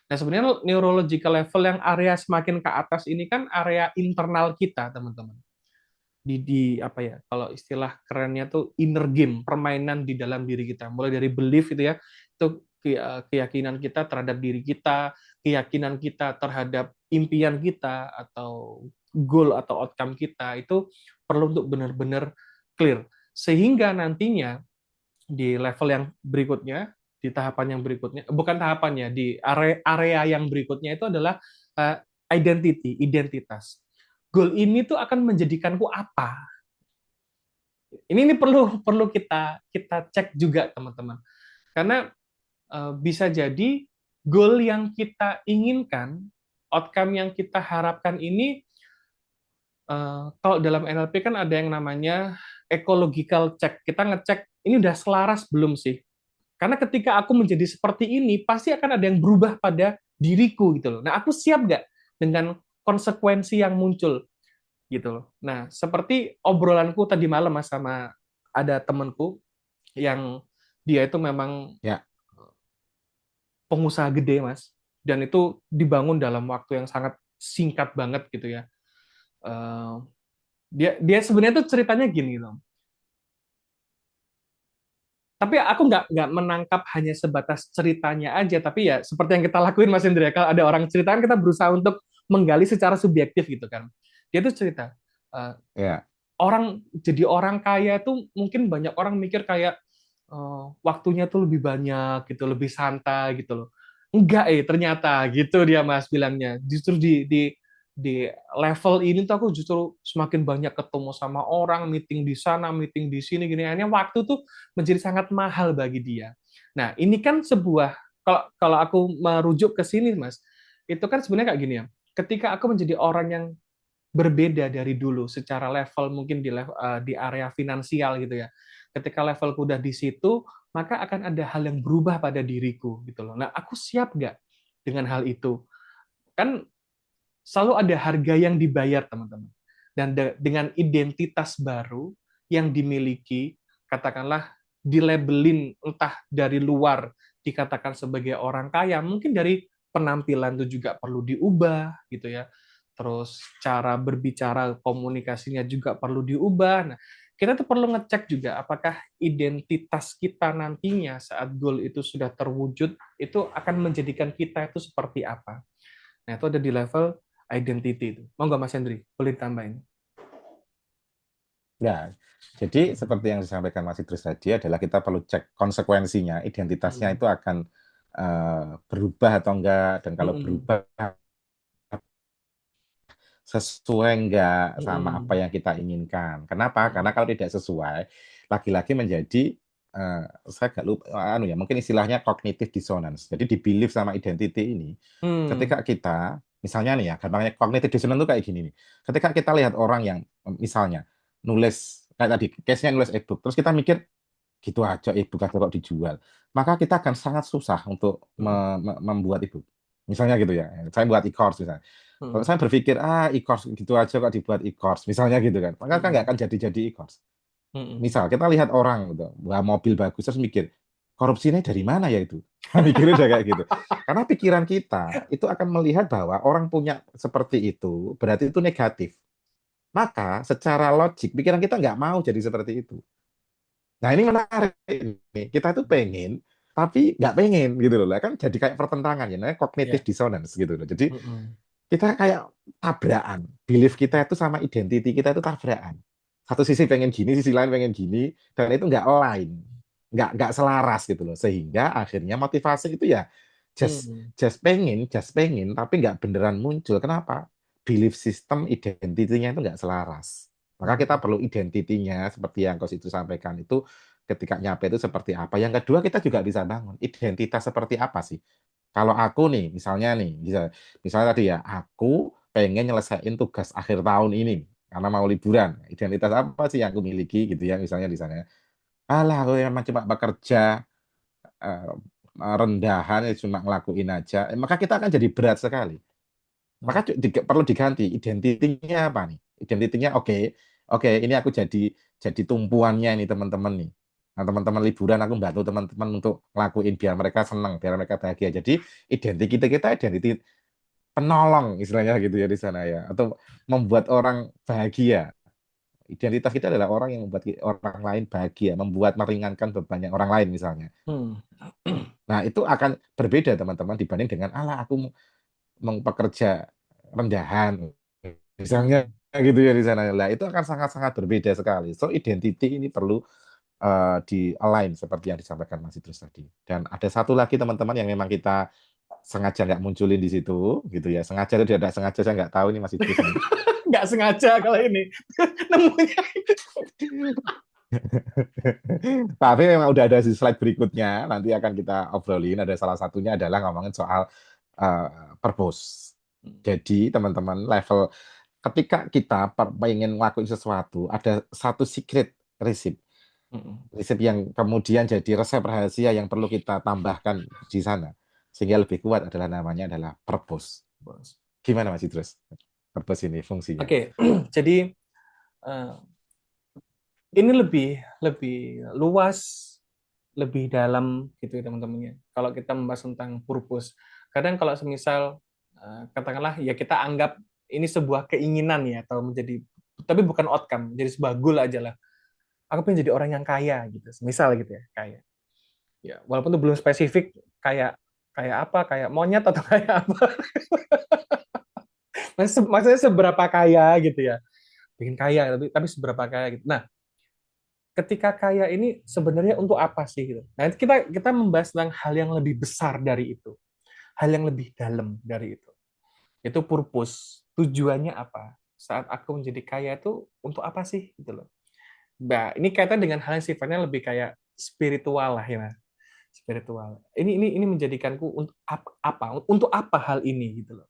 Nah, sebenarnya neurological level yang area semakin ke atas ini kan area internal kita, teman-teman. Di apa ya? Kalau istilah kerennya tuh inner game, permainan di dalam diri kita. Mulai dari belief itu ya, itu keyakinan kita terhadap diri kita, keyakinan kita terhadap impian kita atau goal atau outcome kita itu perlu untuk benar-benar clear. Sehingga nantinya di level yang berikutnya, di tahapan yang berikutnya, bukan tahapannya, di area yang berikutnya itu adalah identity, identitas. Goal ini tuh akan menjadikanku apa? Ini perlu perlu kita cek juga, teman-teman. Karena bisa jadi goal yang kita inginkan, outcome yang kita harapkan ini, kalau dalam NLP kan ada yang namanya ecological check. Kita ngecek ini udah selaras belum sih? Karena ketika aku menjadi seperti ini, pasti akan ada yang berubah pada diriku gitu loh. Nah, aku siap nggak dengan konsekuensi yang muncul gitu loh. Nah, seperti obrolanku tadi malam Mas sama ada temanku yang dia itu memang ya. pengusaha gede Mas, dan itu dibangun dalam waktu yang sangat singkat banget gitu ya. Eh, dia dia sebenarnya tuh ceritanya gini gitu. Tapi aku nggak menangkap hanya sebatas ceritanya aja, tapi ya seperti yang kita lakuin Mas Indra, kalau ada orang cerita kan kita berusaha untuk menggali secara subjektif gitu kan. Dia tuh cerita, eh, Ya. orang jadi orang kaya itu mungkin banyak orang mikir kayak waktunya tuh lebih banyak gitu, lebih santai gitu loh. Enggak ternyata gitu dia Mas bilangnya. Justru di level ini tuh aku justru semakin banyak ketemu sama orang, meeting di sana, meeting di sini gini. Akhirnya waktu tuh menjadi sangat mahal bagi dia. Nah, ini kan sebuah kalau kalau aku merujuk ke sini Mas, itu kan sebenarnya kayak gini ya. Ketika aku menjadi orang yang berbeda dari dulu secara level mungkin di area finansial gitu ya. Ketika levelku udah di situ, maka akan ada hal yang berubah pada diriku gitu loh. Nah, aku siap nggak dengan hal itu? Kan selalu ada harga yang dibayar, teman-teman. Dan dengan identitas baru yang dimiliki, katakanlah dilabelin entah dari luar dikatakan sebagai orang kaya, mungkin dari penampilan itu juga perlu diubah gitu ya. Terus cara berbicara komunikasinya juga perlu diubah. Nah, kita tuh perlu ngecek juga apakah identitas kita nantinya saat goal itu sudah terwujud itu akan menjadikan kita itu seperti apa. Nah, itu ada di level identity itu. Mau nggak Mas Hendri? Boleh ditambahin. Ya, jadi seperti yang disampaikan Mas Idrus tadi adalah kita perlu cek konsekuensinya, identitasnya Mm. itu akan berubah atau enggak, dan kalau Mm-mm. berubah sesuai enggak sama apa Mm-mm. yang kita inginkan. Kenapa? Karena Mm-mm. kalau tidak sesuai, lagi-lagi menjadi eh, saya nggak lupa, anu ya, mungkin istilahnya cognitive dissonance. Jadi di belief sama identity ini, Hmm. ketika kita, misalnya nih ya, gampangnya cognitive dissonance itu kayak gini nih. Ketika kita lihat orang yang misalnya nulis kayak tadi, case-nya nulis e-book, terus kita mikir gitu aja e-book aja kok dijual, maka kita akan sangat susah untuk Mm. membuat e-book. Misalnya gitu ya, saya buat e-course misalnya. Kalau Mm. saya berpikir, e-course gitu aja kok dibuat e-course, misalnya gitu kan, maka kan nggak Mm. akan jadi e-course. Mm. Misal kita lihat orang gitu, wah mobil bagus, terus mikir, korupsinya dari mana ya itu? Mikirnya udah kayak gitu. Karena pikiran kita itu akan melihat bahwa orang punya seperti itu, berarti itu negatif. Maka secara logik, pikiran kita nggak mau jadi seperti itu. Nah ini menarik nih. Kita tuh pengen, tapi nggak pengen gitu loh. Lah, kan jadi kayak pertentangan ya, namanya cognitive Ya. dissonance gitu loh. Jadi Mm-mm. kita kayak tabrakan. Belief kita itu sama identity kita itu tabrakan. Satu sisi pengen gini, sisi lain pengen gini, dan itu nggak align, nggak selaras gitu loh. Sehingga akhirnya motivasi itu ya just Mm. just pengen, tapi nggak beneran muncul. Kenapa? Belief system identitinya itu nggak selaras. Maka kita Mm. perlu identitinya seperti yang Kos itu sampaikan itu ketika nyampe itu seperti apa. Yang kedua kita juga bisa bangun identitas seperti apa sih. Kalau aku nih, misalnya nih, misalnya tadi ya, aku pengen nyelesain tugas akhir tahun ini karena mau liburan. Identitas apa sih yang aku miliki gitu ya, misalnya di sana. Alah, aku emang cuma bekerja eh, rendahan, ya cuma ngelakuin aja. Maka kita akan jadi berat sekali. Maka Mm. perlu diganti identitinya apa nih? Identitinya oke, oke, ini aku jadi tumpuannya ini teman-teman nih. Nah, teman-teman liburan aku bantu teman-teman untuk ngelakuin biar mereka senang, biar mereka bahagia. Jadi identiti kita identiti penolong istilahnya gitu ya di sana ya, atau membuat orang bahagia. Identitas kita adalah orang yang membuat orang lain bahagia, membuat meringankan bebannya orang lain misalnya. Mm. Nah, itu akan berbeda teman-teman dibanding dengan Allah aku mau pekerja rendahan misalnya Mm. gitu ya di sana. Lah itu akan sangat-sangat berbeda sekali. So identity ini perlu di align seperti yang disampaikan Mas Idrus tadi. Dan ada satu lagi teman-teman yang memang kita sengaja nggak munculin di situ gitu ya. Sengaja itu tidak sengaja, saya nggak tahu ini Mas Idrus ini. Nggak sengaja kalau ini nemunya. Tapi memang udah ada di slide berikutnya, nanti akan kita obrolin. Ada salah satunya adalah ngomongin soal purpose. Jadi teman-teman level ketika kita pengen ngelakuin sesuatu, ada satu secret recipe. Mm. Resep yang kemudian jadi resep rahasia yang perlu kita tambahkan di sana. Sehingga lebih kuat adalah namanya adalah purpose. Bos. Gimana Mas Idrus? Purpose ini fungsinya. Oke, jadi eh, ini lebih lebih luas, lebih dalam gitu ya teman-temannya. Kalau kita membahas tentang purpose, kadang kalau semisal katakanlah ya kita anggap ini sebuah keinginan ya atau menjadi, tapi bukan outcome, jadi sebuah goal aja lah. Aku pengen jadi orang yang kaya gitu, misal gitu ya, kaya. Ya, walaupun itu belum spesifik kayak kayak apa, kayak monyet atau kayak apa. Maksudnya seberapa kaya gitu ya. Pengen kaya tapi seberapa kaya gitu. Nah, ketika kaya ini sebenarnya untuk apa sih gitu. Nah, kita membahas tentang hal yang lebih besar dari itu. Hal yang lebih dalam dari itu. Itu purpose. Tujuannya apa? Saat aku menjadi kaya itu untuk apa sih gitu loh. Nah, ini kaitan dengan hal yang sifatnya lebih kayak spiritual lah ya. Spiritual. Ini menjadikanku untuk apa? Untuk apa hal ini gitu loh.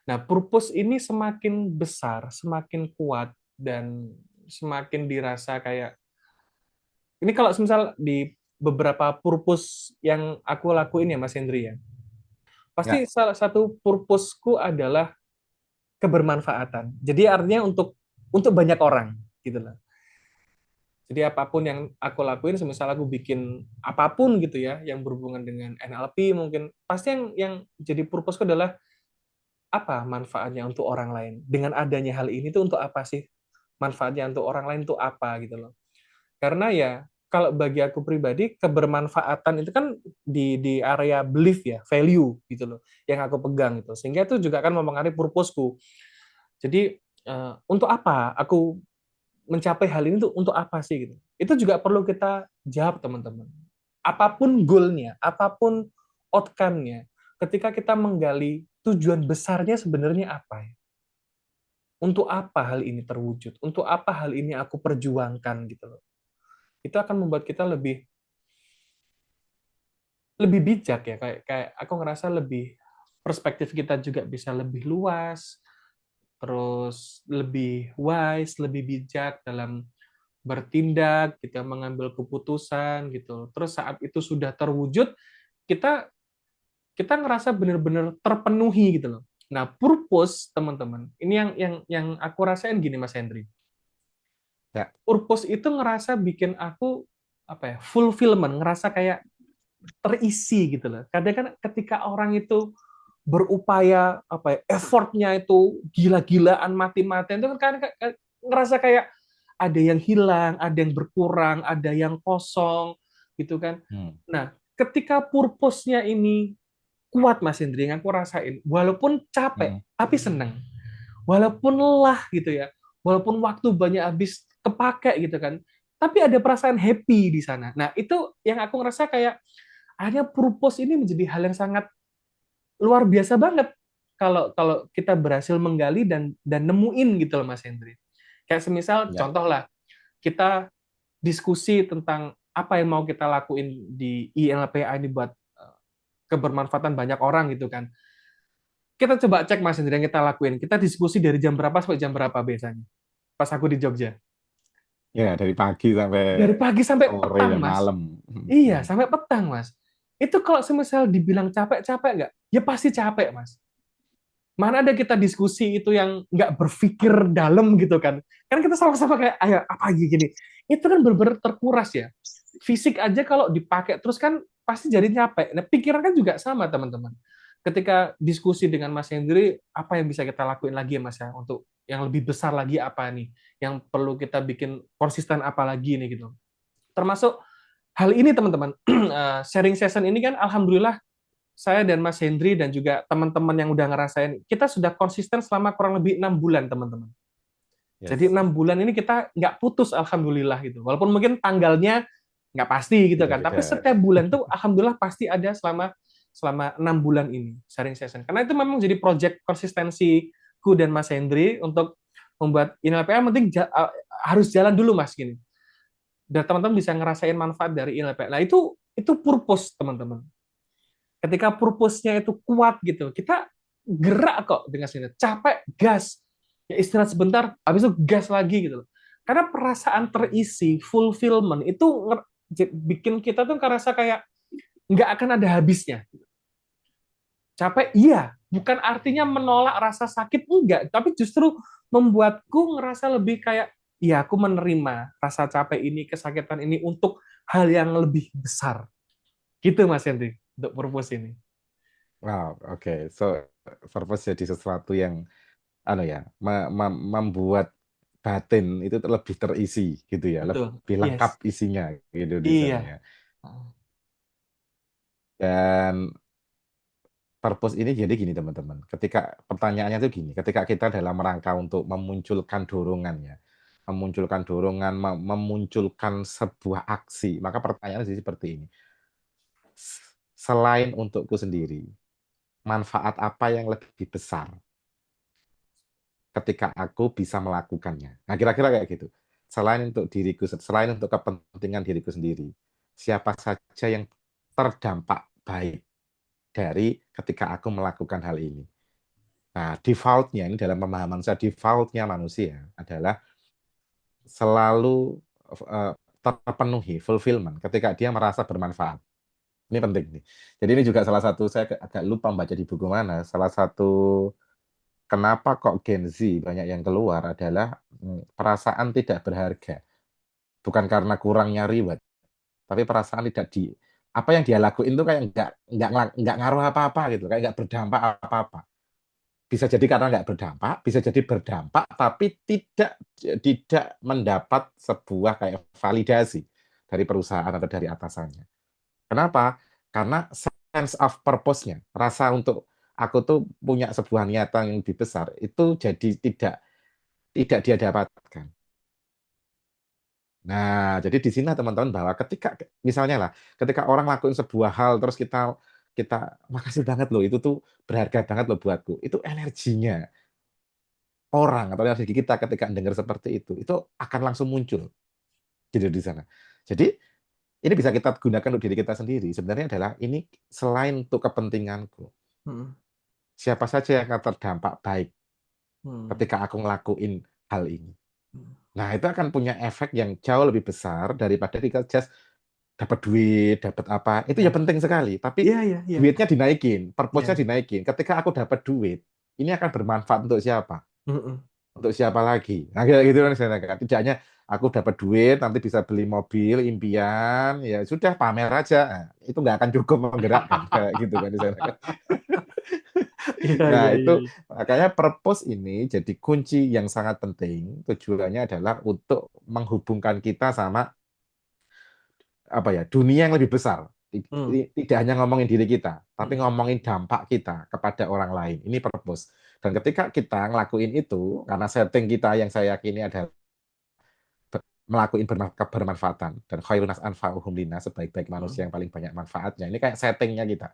Nah, purpose ini semakin besar, semakin kuat dan semakin dirasa kayak ini kalau misal di beberapa purpose yang aku lakuin ya Mas Hendri ya. Ya, Pasti salah satu purposeku adalah kebermanfaatan. Jadi artinya untuk banyak orang gitu lah. Jadi apapun yang aku lakuin, semisal aku bikin apapun gitu ya, yang berhubungan dengan NLP mungkin, pasti yang jadi purposeku adalah apa manfaatnya untuk orang lain. Dengan adanya hal ini tuh untuk apa sih? Manfaatnya untuk orang lain tuh apa gitu loh. Karena ya kalau bagi aku pribadi kebermanfaatan itu kan di area belief ya, value gitu loh yang aku pegang itu. Sehingga itu juga akan mempengaruhi purposeku. Jadi untuk apa aku mencapai hal ini tuh untuk apa sih gitu. Itu juga perlu kita jawab teman-teman. Apapun goalnya, apapun outcome-nya, ketika kita menggali tujuan besarnya sebenarnya apa ya? Untuk apa hal ini terwujud? Untuk apa hal ini aku perjuangkan gitu loh. Itu akan membuat kita lebih lebih bijak ya, kayak kayak aku ngerasa lebih perspektif kita juga bisa lebih luas, terus lebih wise, lebih bijak dalam bertindak, kita mengambil keputusan gitu. Terus saat itu sudah terwujud, kita kita ngerasa benar-benar terpenuhi gitu loh. Nah, purpose teman-teman, ini yang aku rasain gini Mas Hendri. Ya. Purpose itu ngerasa bikin aku apa ya, fulfillment, ngerasa kayak terisi gitu loh. Kadang kan ketika orang itu berupaya apa ya, effortnya itu gila-gilaan mati-matian itu kan ngerasa kayak ada yang hilang, ada yang berkurang, ada yang kosong gitu kan. Nah, ketika purpose-nya ini kuat Mas Indri, yang aku rasain, walaupun capek tapi senang. Walaupun lelah gitu ya. Walaupun waktu banyak habis kepake gitu kan. Tapi ada perasaan happy di sana. Nah, itu yang aku ngerasa kayak akhirnya purpose ini menjadi hal yang sangat luar biasa banget kalau kalau kita berhasil menggali dan nemuin gitu loh Mas Hendri. Kayak semisal Ya. contoh lah, kita diskusi tentang apa yang mau kita lakuin di ILPA ini buat kebermanfaatan banyak orang gitu kan. Kita coba cek Mas Hendri yang kita lakuin. Kita diskusi dari jam berapa sampai jam berapa biasanya? Pas aku di Jogja. Ya, dari pagi sampai Dari pagi sampai sore petang, dan Mas. malam. Iya, sampai petang, Mas. Itu kalau semisal dibilang capek-capek nggak? Ya pasti capek, Mas. Mana ada kita diskusi itu yang nggak berpikir dalam gitu kan. Kan kita sama-sama kayak, ayo apa lagi gini. Itu kan benar-benar terkuras ya. Fisik aja kalau dipakai terus kan pasti jadi capek. Nah, pikiran kan juga sama, teman-teman. Ketika diskusi dengan Mas Hendri, apa yang bisa kita lakuin lagi ya, Mas ya? Untuk yang lebih besar lagi apa nih? Yang perlu kita bikin konsisten apa lagi nih gitu. Termasuk hal ini, teman-teman. Sharing session ini kan alhamdulillah saya dan Mas Hendri dan juga teman-teman yang udah ngerasain, kita sudah konsisten selama kurang lebih 6 bulan, teman-teman. Jadi Yes. 6 bulan ini kita nggak putus, alhamdulillah gitu. Walaupun mungkin tanggalnya nggak pasti gitu kan, tapi Beda-beda. setiap bulan tuh alhamdulillah pasti ada selama selama 6 bulan ini sharing session. Karena itu memang jadi project konsistensiku dan Mas Hendri untuk membuat INLPA penting harus jalan dulu Mas gini. Dan teman-teman bisa ngerasain manfaat dari INLPA. Nah, itu purpose, teman-teman. Ketika purpose-nya itu kuat gitu, kita gerak kok dengan sini. Capek, gas. Ya istirahat sebentar, habis itu gas lagi gitu. Karena perasaan terisi, fulfillment, itu bikin kita tuh ngerasa kayak nggak akan ada habisnya. Capek, iya. Bukan artinya menolak rasa sakit, enggak. Tapi justru membuatku ngerasa lebih kayak, iya aku menerima rasa capek ini, kesakitan ini untuk hal yang lebih besar. Gitu Mas Henry, untuk purpose ini. Wow, oke. So, purpose jadi sesuatu yang ya, membuat batin itu lebih terisi gitu ya, Betul. lebih lengkap Yes. isinya gitu di sana Iya. ya. Dan purpose ini jadi gini teman-teman. Ketika pertanyaannya itu gini, ketika kita dalam rangka untuk memunculkan dorongan ya, memunculkan dorongan, memunculkan sebuah aksi, maka pertanyaannya jadi seperti ini. Selain untukku sendiri, manfaat apa yang lebih besar ketika aku bisa melakukannya? Nah, kira-kira kayak gitu. Selain untuk kepentingan diriku sendiri, siapa saja yang terdampak baik dari ketika aku melakukan hal ini? Nah, defaultnya ini dalam pemahaman saya, defaultnya manusia adalah selalu eh, terpenuhi fulfillment ketika dia merasa bermanfaat. Ini penting nih. Jadi ini juga salah satu saya agak lupa membaca di buku mana. Salah satu kenapa kok Gen Z banyak yang keluar adalah perasaan tidak berharga. Bukan karena kurangnya reward, tapi perasaan tidak apa yang dia lakuin itu kayak nggak ngaruh apa-apa gitu, kayak nggak berdampak apa-apa. Bisa jadi karena nggak berdampak, bisa jadi berdampak, tapi tidak mendapat sebuah kayak validasi dari perusahaan atau dari atasannya. Kenapa? Karena sense of purpose-nya, rasa untuk aku tuh punya sebuah niatan yang lebih besar, itu jadi tidak dia dapatkan. Nah, jadi di sini teman-teman bahwa ketika misalnya lah, ketika orang lakuin sebuah hal terus kita kita makasih banget loh, itu tuh berharga banget loh buatku. Itu energinya orang atau energi kita ketika dengar seperti itu akan langsung muncul gitu di sana. Jadi ini bisa kita gunakan untuk diri kita sendiri. Sebenarnya adalah ini selain untuk kepentinganku, Hmm. siapa saja yang akan terdampak baik Hmm. ketika aku ngelakuin hal ini. Hmm. Nah, itu akan punya efek yang jauh lebih besar daripada kita just dapat duit, dapat apa. Itu ya Ya, penting sekali, tapi iya, iya, iya, duitnya dinaikin, purpose-nya iya. dinaikin. Ketika aku dapat duit, ini akan bermanfaat untuk siapa? Mm-mm. Untuk siapa lagi? Nah, kayak gitu kan saya katakan. Tidak hanya aku dapat duit, nanti bisa beli mobil, impian, ya sudah pamer aja. Nah, itu nggak akan cukup menggerakkan, kayak gitu kan di sana kan. Iya, Nah, iya, itu iya. makanya purpose ini jadi kunci yang sangat penting. Tujuannya adalah untuk menghubungkan kita sama apa ya, dunia yang lebih besar. Hmm. Tidak hanya ngomongin diri kita, tapi Mm-mm. ngomongin dampak kita kepada orang lain. Ini purpose. Dan ketika kita ngelakuin itu, karena setting kita yang saya yakini adalah melakukan kebermanfaatan dan khairun nas anfa'uhum linnas, sebaik-baik manusia Mm-mm. yang paling banyak manfaatnya. Ini kayak settingnya kita.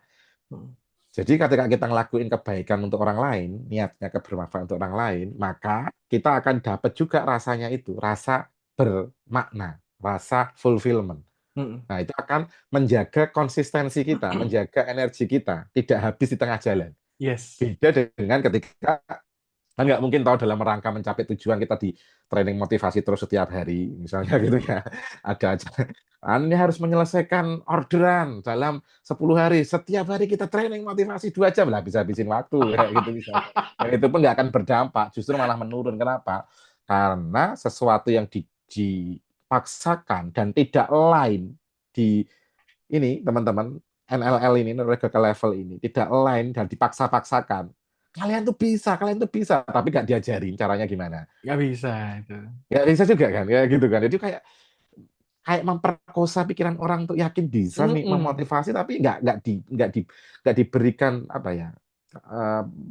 Mm-mm. Jadi ketika kita ngelakuin kebaikan untuk orang lain, niatnya kebermanfaatan untuk orang lain, maka kita akan dapat juga rasanya itu, rasa bermakna, rasa fulfillment. Mm-mm. Nah, itu akan menjaga konsistensi kita, menjaga energi kita, tidak habis di tengah jalan. Yes. Beda dengan ketika kan nggak mungkin tahu dalam rangka mencapai tujuan kita di training motivasi terus setiap hari, misalnya gitu ya. Ada aja. Anda harus menyelesaikan orderan dalam 10 hari. Setiap hari kita training motivasi 2 jam lah, bisa habisin waktu kayak gitu misalnya. Dan itu pun nggak akan berdampak, justru malah menurun. Kenapa? Karena sesuatu yang dipaksakan dan tidak lain di ini teman-teman NLL ini, neurological level ini tidak lain dan dipaksa-paksakan. Kalian tuh bisa, tapi nggak diajarin caranya gimana. Nggak bisa itu. Nggak bisa juga kan, ya gitu kan. Jadi kayak kayak memperkosa pikiran orang untuk yakin bisa nih Mm-mm. memotivasi, tapi nggak diberikan apa ya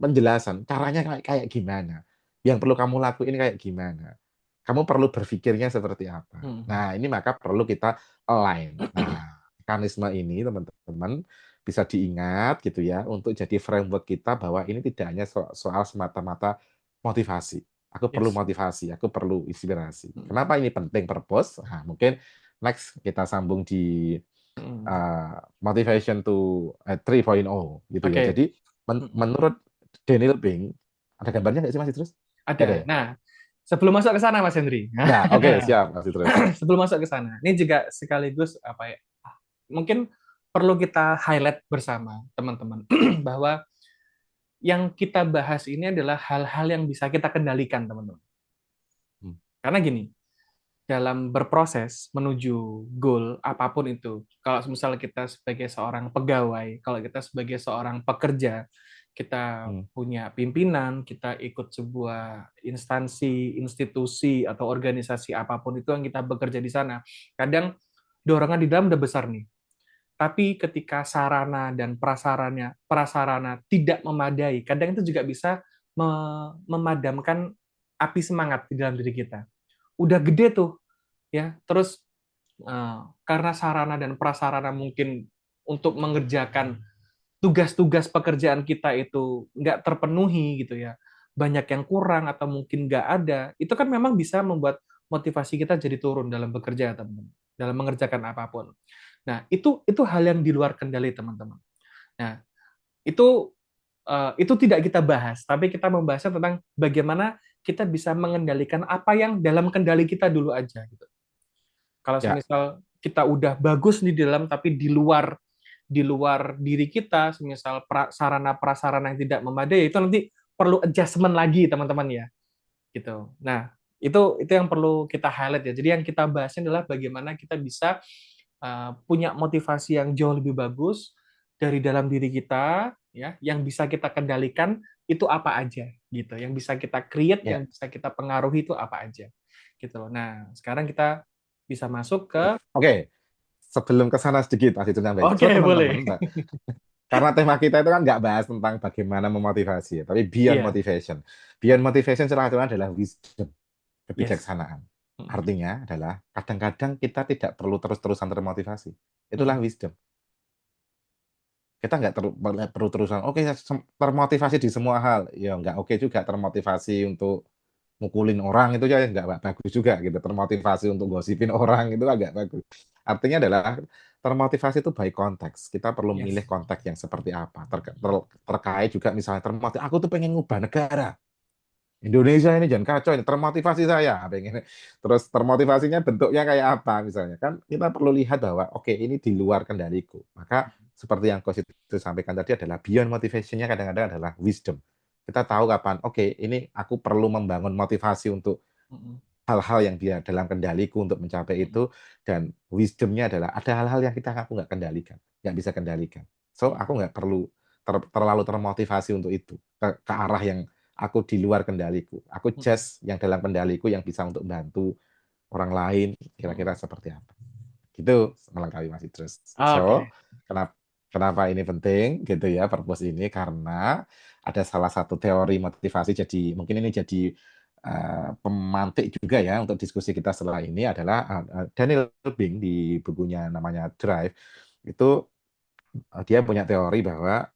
penjelasan caranya kayak gimana. Yang perlu kamu lakuin kayak gimana. Kamu perlu berpikirnya seperti apa. Mm. Nah, ini maka perlu kita align. Nah, mekanisme ini teman-teman bisa diingat gitu ya untuk jadi framework kita bahwa ini tidak hanya soal semata-mata motivasi. Aku perlu Yes. motivasi, aku perlu inspirasi. Mm. Kenapa ini penting purpose? Nah, mungkin next kita sambung di Mm. motivation to 3.0 gitu ya. Oke. Jadi Mm-mm. menurut Daniel Pink, ada gambarnya nggak sih Mas Idrus? Nggak ada Ada. ya? Nah, sebelum masuk ke sana, Mas Hendri. Nah, oke, siap Mas Idrus. Sebelum masuk ke sana, ini juga sekaligus apa ya? Mungkin perlu kita highlight bersama teman-teman bahwa yang kita bahas ini adalah hal-hal yang bisa kita kendalikan, teman-teman. Hmm. Karena gini, dalam berproses menuju goal apapun itu, kalau misalnya kita sebagai seorang pegawai, kalau kita sebagai seorang pekerja, kita Hmm. punya pimpinan, kita ikut sebuah instansi, institusi atau organisasi apapun itu yang kita bekerja di sana. Kadang dorongan di dalam udah besar nih. Tapi ketika sarana dan prasarana tidak memadai, kadang itu juga bisa memadamkan api semangat di dalam diri kita. Udah gede tuh, ya. Terus karena sarana dan prasarana mungkin untuk mengerjakan tugas-tugas pekerjaan kita itu nggak terpenuhi gitu ya, banyak yang kurang atau mungkin nggak ada, itu kan memang bisa membuat motivasi kita jadi turun dalam bekerja, teman-teman, dalam mengerjakan apapun. Nah, itu hal yang di luar kendali, teman-teman. Nah, itu tidak kita bahas, tapi kita membahasnya tentang bagaimana kita bisa mengendalikan apa yang dalam kendali kita dulu aja gitu. Kalau Ya, semisal kita udah bagus nih di dalam, tapi di luar diri kita, semisal sarana prasarana yang tidak memadai, itu nanti perlu adjustment lagi, teman-teman ya, gitu. Nah, itu yang perlu kita highlight ya. Jadi yang kita bahasnya adalah bagaimana kita bisa punya motivasi yang jauh lebih bagus dari dalam diri kita, ya, yang bisa kita kendalikan itu apa aja, gitu. Yang bisa kita create, ya. yang bisa kita pengaruhi itu apa aja, gitu loh. Nah, sekarang kita bisa masuk ke, Oke, sebelum ke sana sedikit Mas Idrus nyampe. oke, So boleh. teman-teman, karena tema kita itu kan nggak bahas tentang bagaimana memotivasi, ya, tapi beyond Iya, motivation. Beyond motivation salah satunya adalah wisdom, yes. kebijaksanaan. Artinya adalah kadang-kadang kita tidak perlu terus-terusan termotivasi. Itulah wisdom. Kita nggak perlu terusan, oke, termotivasi di semua hal. Ya nggak oke juga termotivasi untuk mukulin orang itu ya nggak bagus juga gitu. Termotivasi untuk gosipin orang itu agak bagus. Artinya adalah termotivasi itu by konteks. Kita perlu milih Yes. konteks yang seperti apa. Terkait juga misalnya termotivasi, aku tuh pengen ngubah negara. Indonesia ini jangan kacau ini, termotivasi saya pengen. Terus termotivasinya bentuknya kayak apa misalnya, kan kita perlu lihat bahwa oke, ini di luar kendaliku, maka seperti yang Coach itu sampaikan tadi adalah beyond motivationnya kadang-kadang adalah wisdom. Kita tahu kapan oke, ini aku perlu membangun motivasi untuk hal-hal yang dia dalam kendaliku untuk mencapai itu, dan wisdomnya adalah ada hal-hal yang aku nggak kendalikan, nggak bisa kendalikan, so aku nggak perlu terlalu termotivasi untuk itu ke arah yang aku di luar kendaliku. Aku just yang dalam kendaliku yang bisa untuk membantu orang lain, kira-kira seperti apa. Gitu melengkapi Mas Idrus. So, Oke. kenapa kenapa ini penting gitu ya, purpose ini karena ada salah satu teori motivasi, jadi mungkin ini jadi pemantik juga ya untuk diskusi kita setelah ini adalah Daniel Pink di bukunya namanya Drive itu dia punya teori bahwa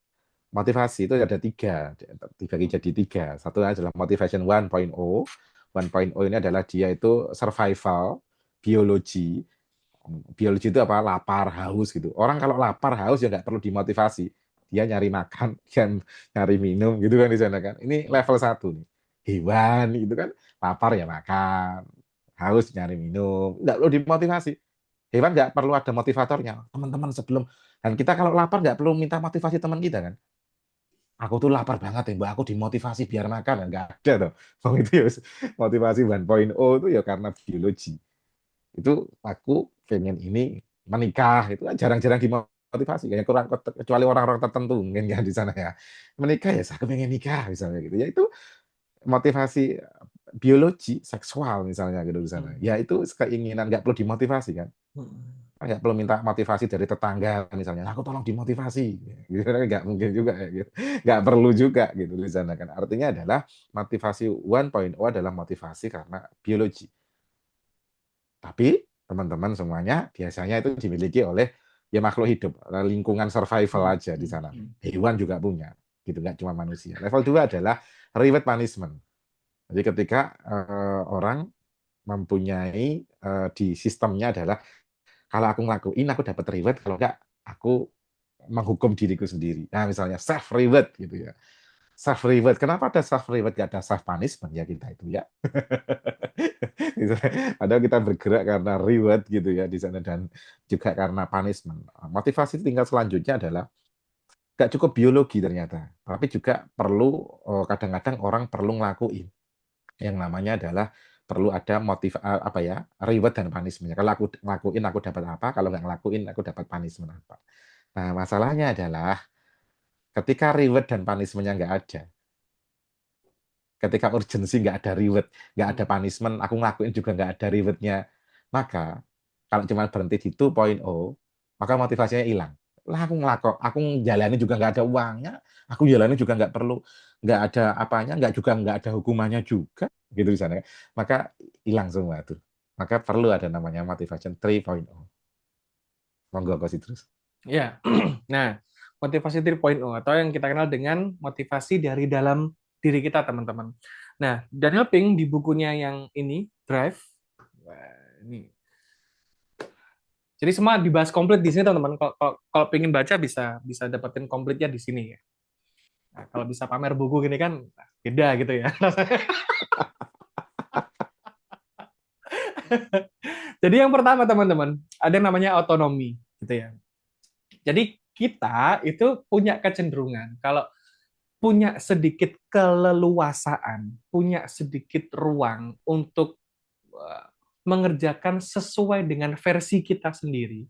motivasi itu ada tiga, dibagi jadi tiga. Satu adalah motivation 1.0. 1.0 ini adalah dia itu survival, biologi. Biologi itu apa? Lapar, haus gitu. Orang kalau lapar, haus ya nggak perlu dimotivasi. Dia nyari makan, dia nyari minum gitu kan di sana kan. Ini level satu nih. Hewan gitu kan, lapar ya makan, haus nyari minum, nggak perlu dimotivasi. Hewan nggak perlu ada motivatornya. Teman-teman sebelum, dan kita kalau lapar nggak perlu minta motivasi teman kita kan. Aku tuh lapar banget ya, Mbak. Aku dimotivasi biar makan. Enggak ada tuh. Bang itu ya motivasi 1.0 itu ya karena biologi. Itu aku pengen ini menikah. Itu kan jarang-jarang dimotivasi. Kayak kurang kecuali orang-orang tertentu mungkin ya di sana ya. Menikah ya saya pengen nikah misalnya gitu. Ya itu motivasi biologi seksual misalnya gitu di sana. Ya itu keinginan nggak perlu dimotivasi kan. Nggak perlu minta motivasi dari tetangga misalnya, aku tolong dimotivasi gitu kan, nggak mungkin juga ya gitu, nggak perlu juga gitu di sana kan. Artinya adalah motivasi 1.0 adalah motivasi karena biologi, tapi teman-teman semuanya biasanya itu dimiliki oleh ya makhluk hidup, lingkungan survival aja di sana. Hewan juga punya gitu, nggak cuma manusia. Level 2 adalah reward punishment. Jadi ketika orang mempunyai di sistemnya adalah kalau aku ngelakuin aku dapat reward, kalau enggak aku menghukum diriku sendiri. Nah, misalnya self reward gitu ya. Self reward. Kenapa ada self reward, gak ada self punishment ya kita itu ya. Padahal kita bergerak karena reward gitu ya di sana dan juga karena punishment. Motivasi tingkat selanjutnya adalah gak cukup biologi ternyata, tapi juga perlu kadang-kadang orang perlu ngelakuin yang namanya adalah perlu ada motif apa ya, reward dan punishment. Kalau aku ngelakuin aku dapat apa, kalau nggak ngelakuin aku dapat punishment apa. Nah, masalahnya adalah ketika reward dan punishment-nya nggak ada, ketika urgensi nggak ada reward, nggak ada punishment, aku ngelakuin juga nggak ada reward-nya, maka kalau cuma berhenti di 2.0, maka motivasinya hilang. Lah aku jalani juga nggak ada uangnya, aku jalani juga nggak perlu, nggak ada apanya, nggak ada hukumannya juga, gitu di sana. Maka hilang semua tuh. Maka perlu ada namanya motivation 3.0. Monggo Ko terus. Ya. Nah, motivasi 3.0 atau yang kita kenal dengan motivasi dari dalam diri kita, teman-teman. Nah, Daniel Pink di bukunya yang ini, Drive, ini. Jadi semua dibahas komplit di sini, teman-teman. Kalau pengen baca bisa bisa dapetin komplitnya di sini ya. Nah, kalau bisa pamer buku gini kan beda gitu ya. Jadi yang pertama, teman-teman, ada yang namanya otonomi gitu ya. Jadi kita itu punya kecenderungan kalau punya sedikit keleluasaan, punya sedikit ruang untuk mengerjakan sesuai dengan versi kita sendiri,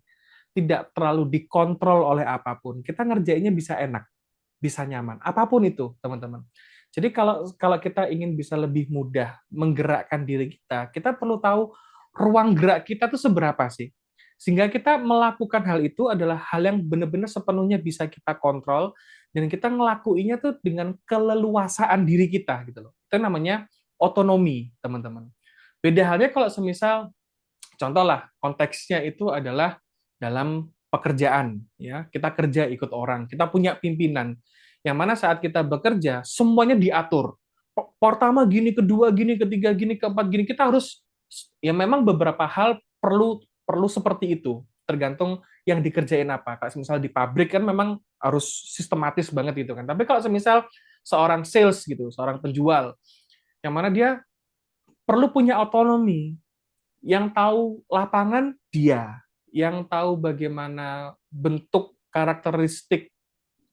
tidak terlalu dikontrol oleh apapun. Kita ngerjainnya bisa enak, bisa nyaman, apapun itu, teman-teman. Jadi kalau kalau kita ingin bisa lebih mudah menggerakkan diri kita, kita perlu tahu ruang gerak kita tuh seberapa sih. Sehingga kita melakukan hal itu adalah hal yang benar-benar sepenuhnya bisa kita kontrol dan kita ngelakuinnya tuh dengan keleluasaan diri kita gitu loh. Itu namanya otonomi, teman-teman. Beda halnya kalau semisal contoh lah, konteksnya itu adalah dalam pekerjaan, ya. Kita kerja ikut orang, kita punya pimpinan. Yang mana saat kita bekerja, semuanya diatur. Pertama gini, kedua gini, ketiga gini, keempat gini. Kita harus, ya memang beberapa hal perlu perlu seperti itu. Tergantung yang dikerjain apa. Kayak misal di pabrik kan memang harus sistematis banget gitu kan. Tapi kalau semisal seorang sales gitu, seorang penjual, yang mana dia perlu punya otonomi, yang tahu lapangan dia, yang tahu bagaimana bentuk karakteristik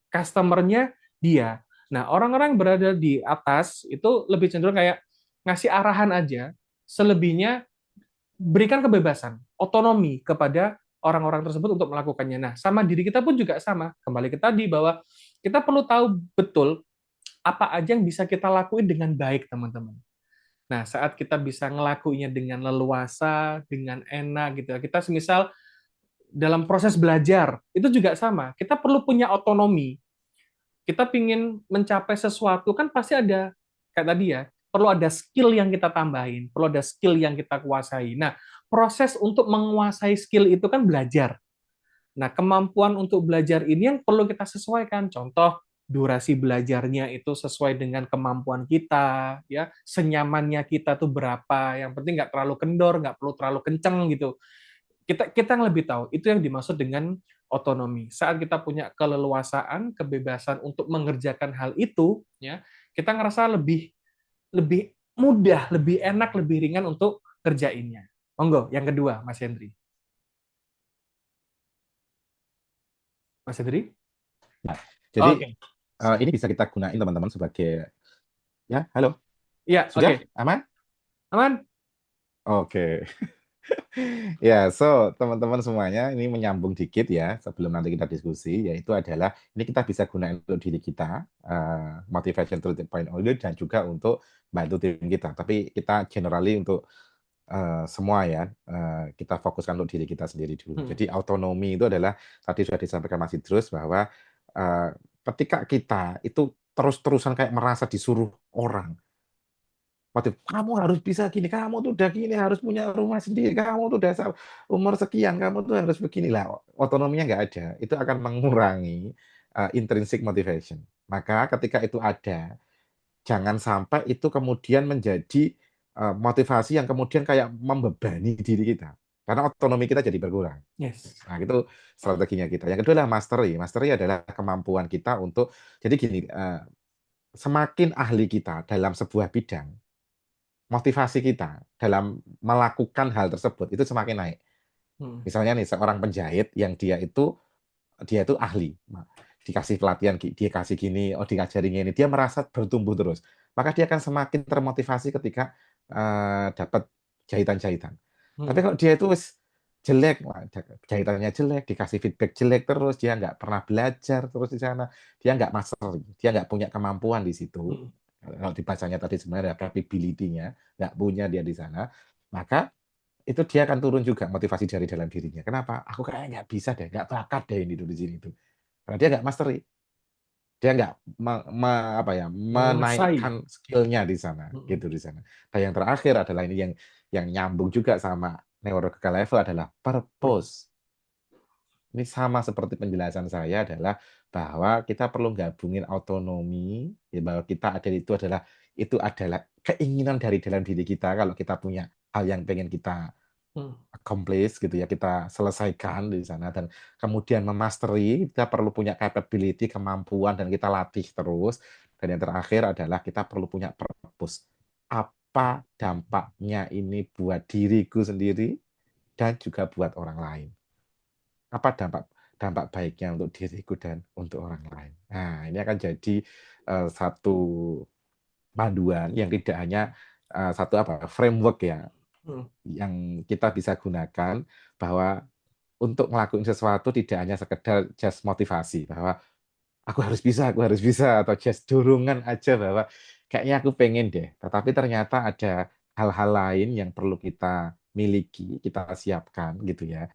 customer-nya dia. Nah, orang-orang yang berada di atas itu lebih cenderung kayak ngasih arahan aja, selebihnya berikan kebebasan, otonomi kepada orang-orang tersebut untuk melakukannya. Nah, sama diri kita pun juga sama. Kembali ke tadi bahwa kita perlu tahu betul apa aja yang bisa kita lakuin dengan baik, teman-teman. Nah, saat kita bisa ngelakuinya dengan leluasa, dengan enak gitu ya. Kita semisal dalam proses belajar, itu juga sama. Kita perlu punya otonomi. Kita pingin mencapai sesuatu, kan pasti ada, kayak tadi ya, perlu ada skill yang kita tambahin, perlu ada skill yang kita kuasai. Nah, proses untuk menguasai skill itu kan belajar. Nah, kemampuan untuk belajar ini yang perlu kita sesuaikan. Contoh, durasi belajarnya itu sesuai dengan kemampuan kita, ya, senyamannya kita tuh berapa. Yang penting nggak terlalu kendor, nggak perlu terlalu kenceng gitu. Kita yang lebih tahu. Itu yang dimaksud dengan otonomi. Saat kita punya keleluasaan, kebebasan untuk mengerjakan hal itu, ya, kita ngerasa lebih lebih mudah, lebih enak, lebih ringan untuk kerjainnya. Monggo, yang kedua, Mas Hendri. Mas Hendri? Nah, jadi Oke. ini bisa kita gunain teman-teman sebagai ya, halo. Iya, Sudah oke. aman? Aman? Oke. Ya, so teman-teman semuanya ini menyambung dikit ya sebelum nanti kita diskusi, yaitu adalah ini kita bisa gunain untuk diri kita, motivation 3.0 dan juga untuk bantu tim kita. Tapi kita generally untuk semua ya, kita fokuskan untuk diri kita sendiri dulu. Jadi autonomi itu adalah tadi sudah disampaikan Mas Idrus bahwa eh, ketika kita itu terus-terusan kayak merasa disuruh orang, motif kamu harus bisa gini, kamu tuh udah gini, harus punya rumah sendiri, kamu tuh udah umur sekian, kamu tuh harus begini lah. Otonominya nggak ada, itu akan mengurangi intrinsic motivation. Maka ketika itu ada, jangan sampai itu kemudian menjadi motivasi yang kemudian kayak membebani diri kita. Karena otonomi kita jadi berkurang. Yes. Nah, itu strateginya kita. Yang kedua adalah mastery. Mastery adalah kemampuan kita untuk, jadi gini, semakin ahli kita dalam sebuah bidang, motivasi kita dalam melakukan hal tersebut itu semakin naik. Misalnya nih, seorang penjahit yang dia itu ahli. Nah, dikasih pelatihan, dia kasih gini, oh diajarin ini, dia merasa bertumbuh terus. Maka dia akan semakin termotivasi ketika dapat jahitan-jahitan. Tapi kalau dia itu jelek, jahitannya jelek, dikasih feedback jelek terus, dia nggak pernah belajar terus di sana, dia nggak master, dia nggak punya kemampuan di situ. Kalau dibacanya tadi sebenarnya ada capability-nya, nggak punya dia di sana, maka itu dia akan turun juga motivasi dari dalam dirinya. Kenapa? Aku kayaknya nggak bisa deh, nggak bakat deh ini di sini itu. Karena dia nggak mastery, dia nggak apa ya, Menguasai. menaikkan skillnya di sana, gitu di sana. Dan yang terakhir adalah ini yang nyambung juga sama neurochemical level adalah purpose. Ini sama seperti penjelasan saya adalah bahwa kita perlu gabungin autonomi, ya, bahwa kita ada itu adalah keinginan dari dalam diri kita kalau kita punya hal yang pengen kita accomplish gitu ya, kita selesaikan di sana, dan kemudian memastery, kita perlu punya capability, kemampuan, dan kita latih terus. Dan yang terakhir adalah kita perlu punya purpose. Apa dampaknya ini buat diriku sendiri dan juga buat orang lain? Apa dampak dampak baiknya untuk diriku dan untuk orang lain? Nah, ini akan jadi satu panduan yang tidak hanya satu framework ya, yang kita bisa gunakan bahwa untuk ngelakuin sesuatu tidak hanya sekedar just motivasi bahwa aku harus bisa, atau just dorongan aja bahwa kayaknya aku pengen deh, tetapi ternyata ada hal-hal lain yang perlu kita miliki, kita siapkan gitu ya,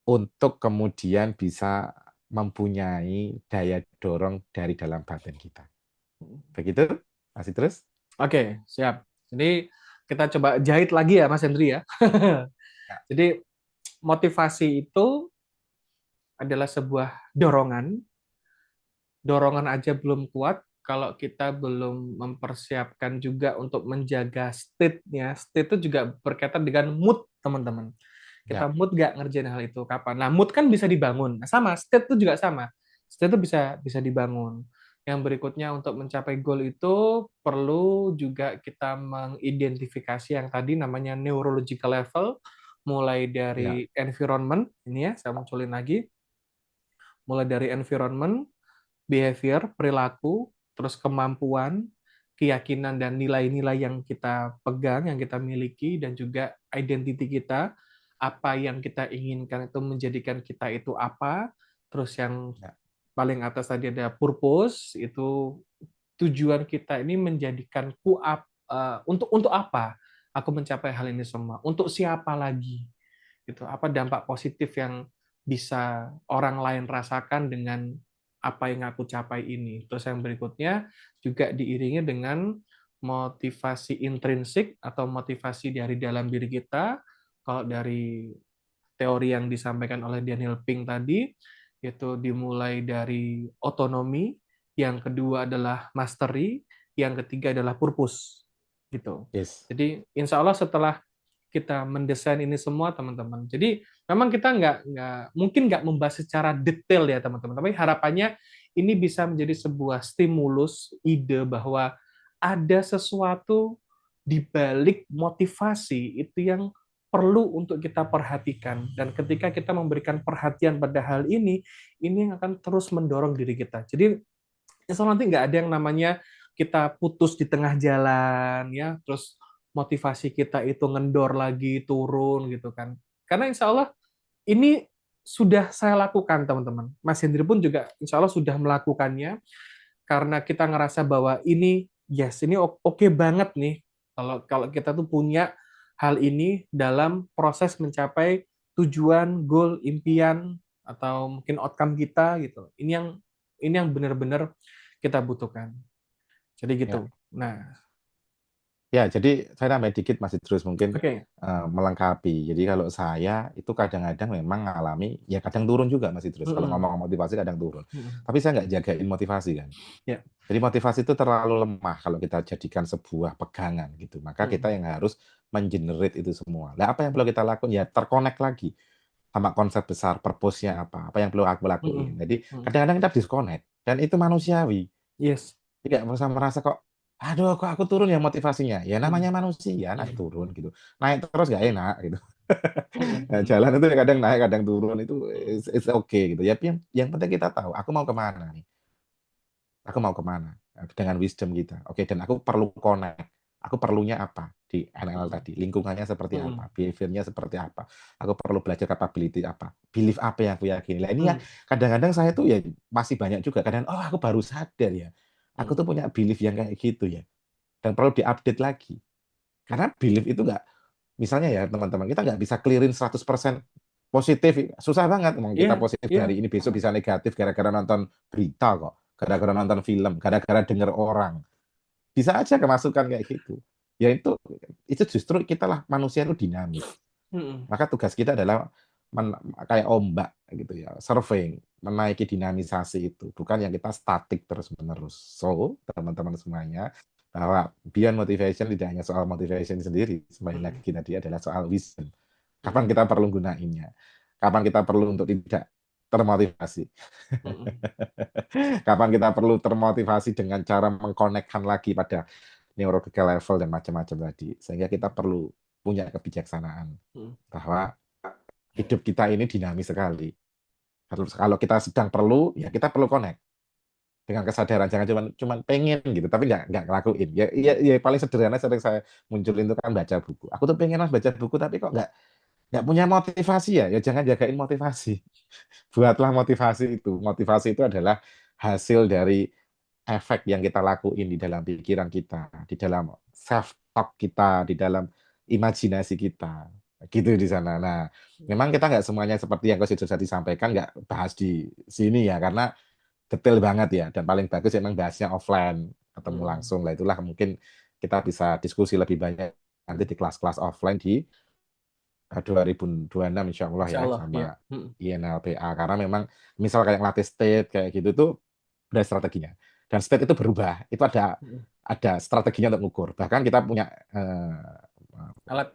untuk kemudian bisa mempunyai daya dorong dari dalam batin kita. Begitu, masih terus? Oke, siap. Jadi kita coba jahit lagi ya Mas Hendri ya. Ya, Jadi motivasi itu adalah sebuah dorongan. Dorongan aja belum kuat kalau kita belum mempersiapkan juga untuk menjaga state-nya. State itu juga berkaitan dengan mood, teman-teman. Kita ya, mood nggak ngerjain hal itu kapan. Nah, mood kan bisa dibangun. Nah, sama, state itu juga sama. State itu bisa bisa dibangun. Yang berikutnya untuk mencapai goal itu perlu juga kita mengidentifikasi yang tadi namanya neurological level, mulai ya, dari environment, ini ya, saya munculin lagi, mulai dari environment, behavior, perilaku, terus kemampuan, keyakinan dan nilai-nilai yang kita pegang, yang kita miliki, dan juga identity kita, apa yang kita inginkan itu menjadikan kita itu apa, terus yang ya, paling atas tadi ada purpose, itu tujuan kita ini menjadikanku untuk apa aku mencapai hal ini semua, untuk siapa lagi, gitu, apa dampak positif yang bisa orang lain rasakan dengan apa yang aku capai ini. Terus yang berikutnya juga diiringi dengan motivasi intrinsik atau motivasi dari dalam diri kita. Kalau dari teori yang disampaikan oleh Daniel Pink tadi, itu dimulai dari otonomi, yang kedua adalah mastery, yang ketiga adalah purpose. Gitu. yes. Jadi insya Allah setelah kita mendesain ini semua teman-teman. Jadi memang kita nggak membahas secara detail ya teman-teman. Tapi harapannya ini bisa menjadi sebuah stimulus ide bahwa ada sesuatu di balik motivasi itu yang perlu untuk kita perhatikan. Dan ketika kita memberikan perhatian pada hal ini yang akan terus mendorong diri kita. Jadi insya Allah nanti nggak ada yang namanya kita putus di tengah jalan ya, terus motivasi kita itu ngendor lagi, turun gitu kan. Karena insya Allah ini sudah saya lakukan teman-teman. Mas Hendri pun juga insya Allah sudah melakukannya, karena kita ngerasa bahwa ini yes, ini oke banget nih kalau kalau kita tuh punya hal ini dalam proses mencapai tujuan, goal, impian atau mungkin outcome kita gitu. Ini yang benar-benar kita butuhkan. Jadi Ya. gitu. Nah, Ya, jadi saya nambahin dikit masih terus mungkin oke. melengkapi. Jadi kalau saya itu kadang-kadang memang ngalami, ya kadang turun juga masih terus. Kalau Mm-mm. ngomong motivasi kadang turun. Mm-mm. Tapi saya nggak jagain motivasi kan. Ya. Jadi motivasi itu terlalu lemah kalau kita jadikan sebuah pegangan gitu. Maka kita Mm-mm. yang harus mengenerate itu semua. Nah, apa yang perlu kita lakukan? Ya terkonek lagi sama konsep besar, purpose-nya apa. Apa yang perlu aku lakuin. Mm-mm. Jadi Mm. kadang-kadang kita disconnect. Dan itu manusiawi. Yes. Tidak usah merasa kok, aduh kok aku turun ya motivasinya. Ya namanya Mm. manusia, naik Mm. turun gitu. Naik terus nggak enak gitu. Mm. Nah, Mm. jalan itu kadang naik, kadang turun itu Mm. it's okay gitu. Ya, yang penting kita tahu, aku mau kemana nih. Aku mau kemana dengan wisdom kita. Oke, dan aku perlu connect. Aku perlunya apa di NL Mm. tadi? Lingkungannya seperti Mm. apa? Behaviornya seperti apa? Aku perlu belajar capability apa? Belief apa yang aku yakini? Nah, ini ya Mm. kadang-kadang saya tuh ya masih banyak juga. Kadang, oh aku baru sadar ya. Aku Mm. tuh punya belief yang kayak gitu ya. Dan perlu diupdate lagi. Karena belief itu nggak, misalnya ya teman-teman, kita nggak bisa clearin 100% positif. Susah banget. Emang Iya, kita positif iya. hari ini, besok bisa negatif gara-gara nonton berita kok. Gara-gara nonton film, gara-gara denger orang. Bisa aja kemasukan kayak gitu. Ya itu justru kita lah manusia itu dinamis. Mm. Maka tugas kita adalah kayak ombak gitu ya, surfing, menaiki dinamisasi itu, bukan yang kita statik terus-menerus. So, teman-teman semuanya, bahwa beyond motivation tidak hanya soal motivation sendiri, kembali Mm. lagi tadi adalah soal wisdom. Kapan Mm. kita perlu gunainnya? Kapan kita perlu untuk tidak termotivasi? Mm. Kapan kita perlu termotivasi dengan cara mengkonekkan lagi pada neurological level dan macam-macam tadi. Sehingga kita perlu punya kebijaksanaan Mm. bahwa hidup kita ini dinamis sekali. Kalau kita sedang perlu, ya kita perlu connect dengan kesadaran. Jangan cuma pengen gitu, tapi nggak ngelakuin. Ya paling sederhana sering saya munculin itu kan baca buku. Aku tuh pengen mas baca buku, tapi kok nggak punya motivasi ya. Ya jangan jagain motivasi. Buatlah motivasi itu. Motivasi itu adalah hasil dari efek yang kita lakuin di dalam pikiran kita, di dalam self talk kita, di dalam imajinasi kita, gitu di sana. Nah, memang kita nggak semuanya seperti yang Coach sudah disampaikan, nggak bahas di sini ya, karena detail banget ya, dan paling bagus memang bahasnya offline, ketemu Mm. langsung lah. Itulah mungkin kita bisa diskusi lebih banyak nanti di kelas-kelas offline di 2026 insya Allah Insya ya Allah, sama ya. INLPA, karena memang misal kayak ngelatih state kayak gitu tuh ada strateginya, dan state itu berubah, itu ada strateginya untuk mengukur, bahkan kita punya Alat.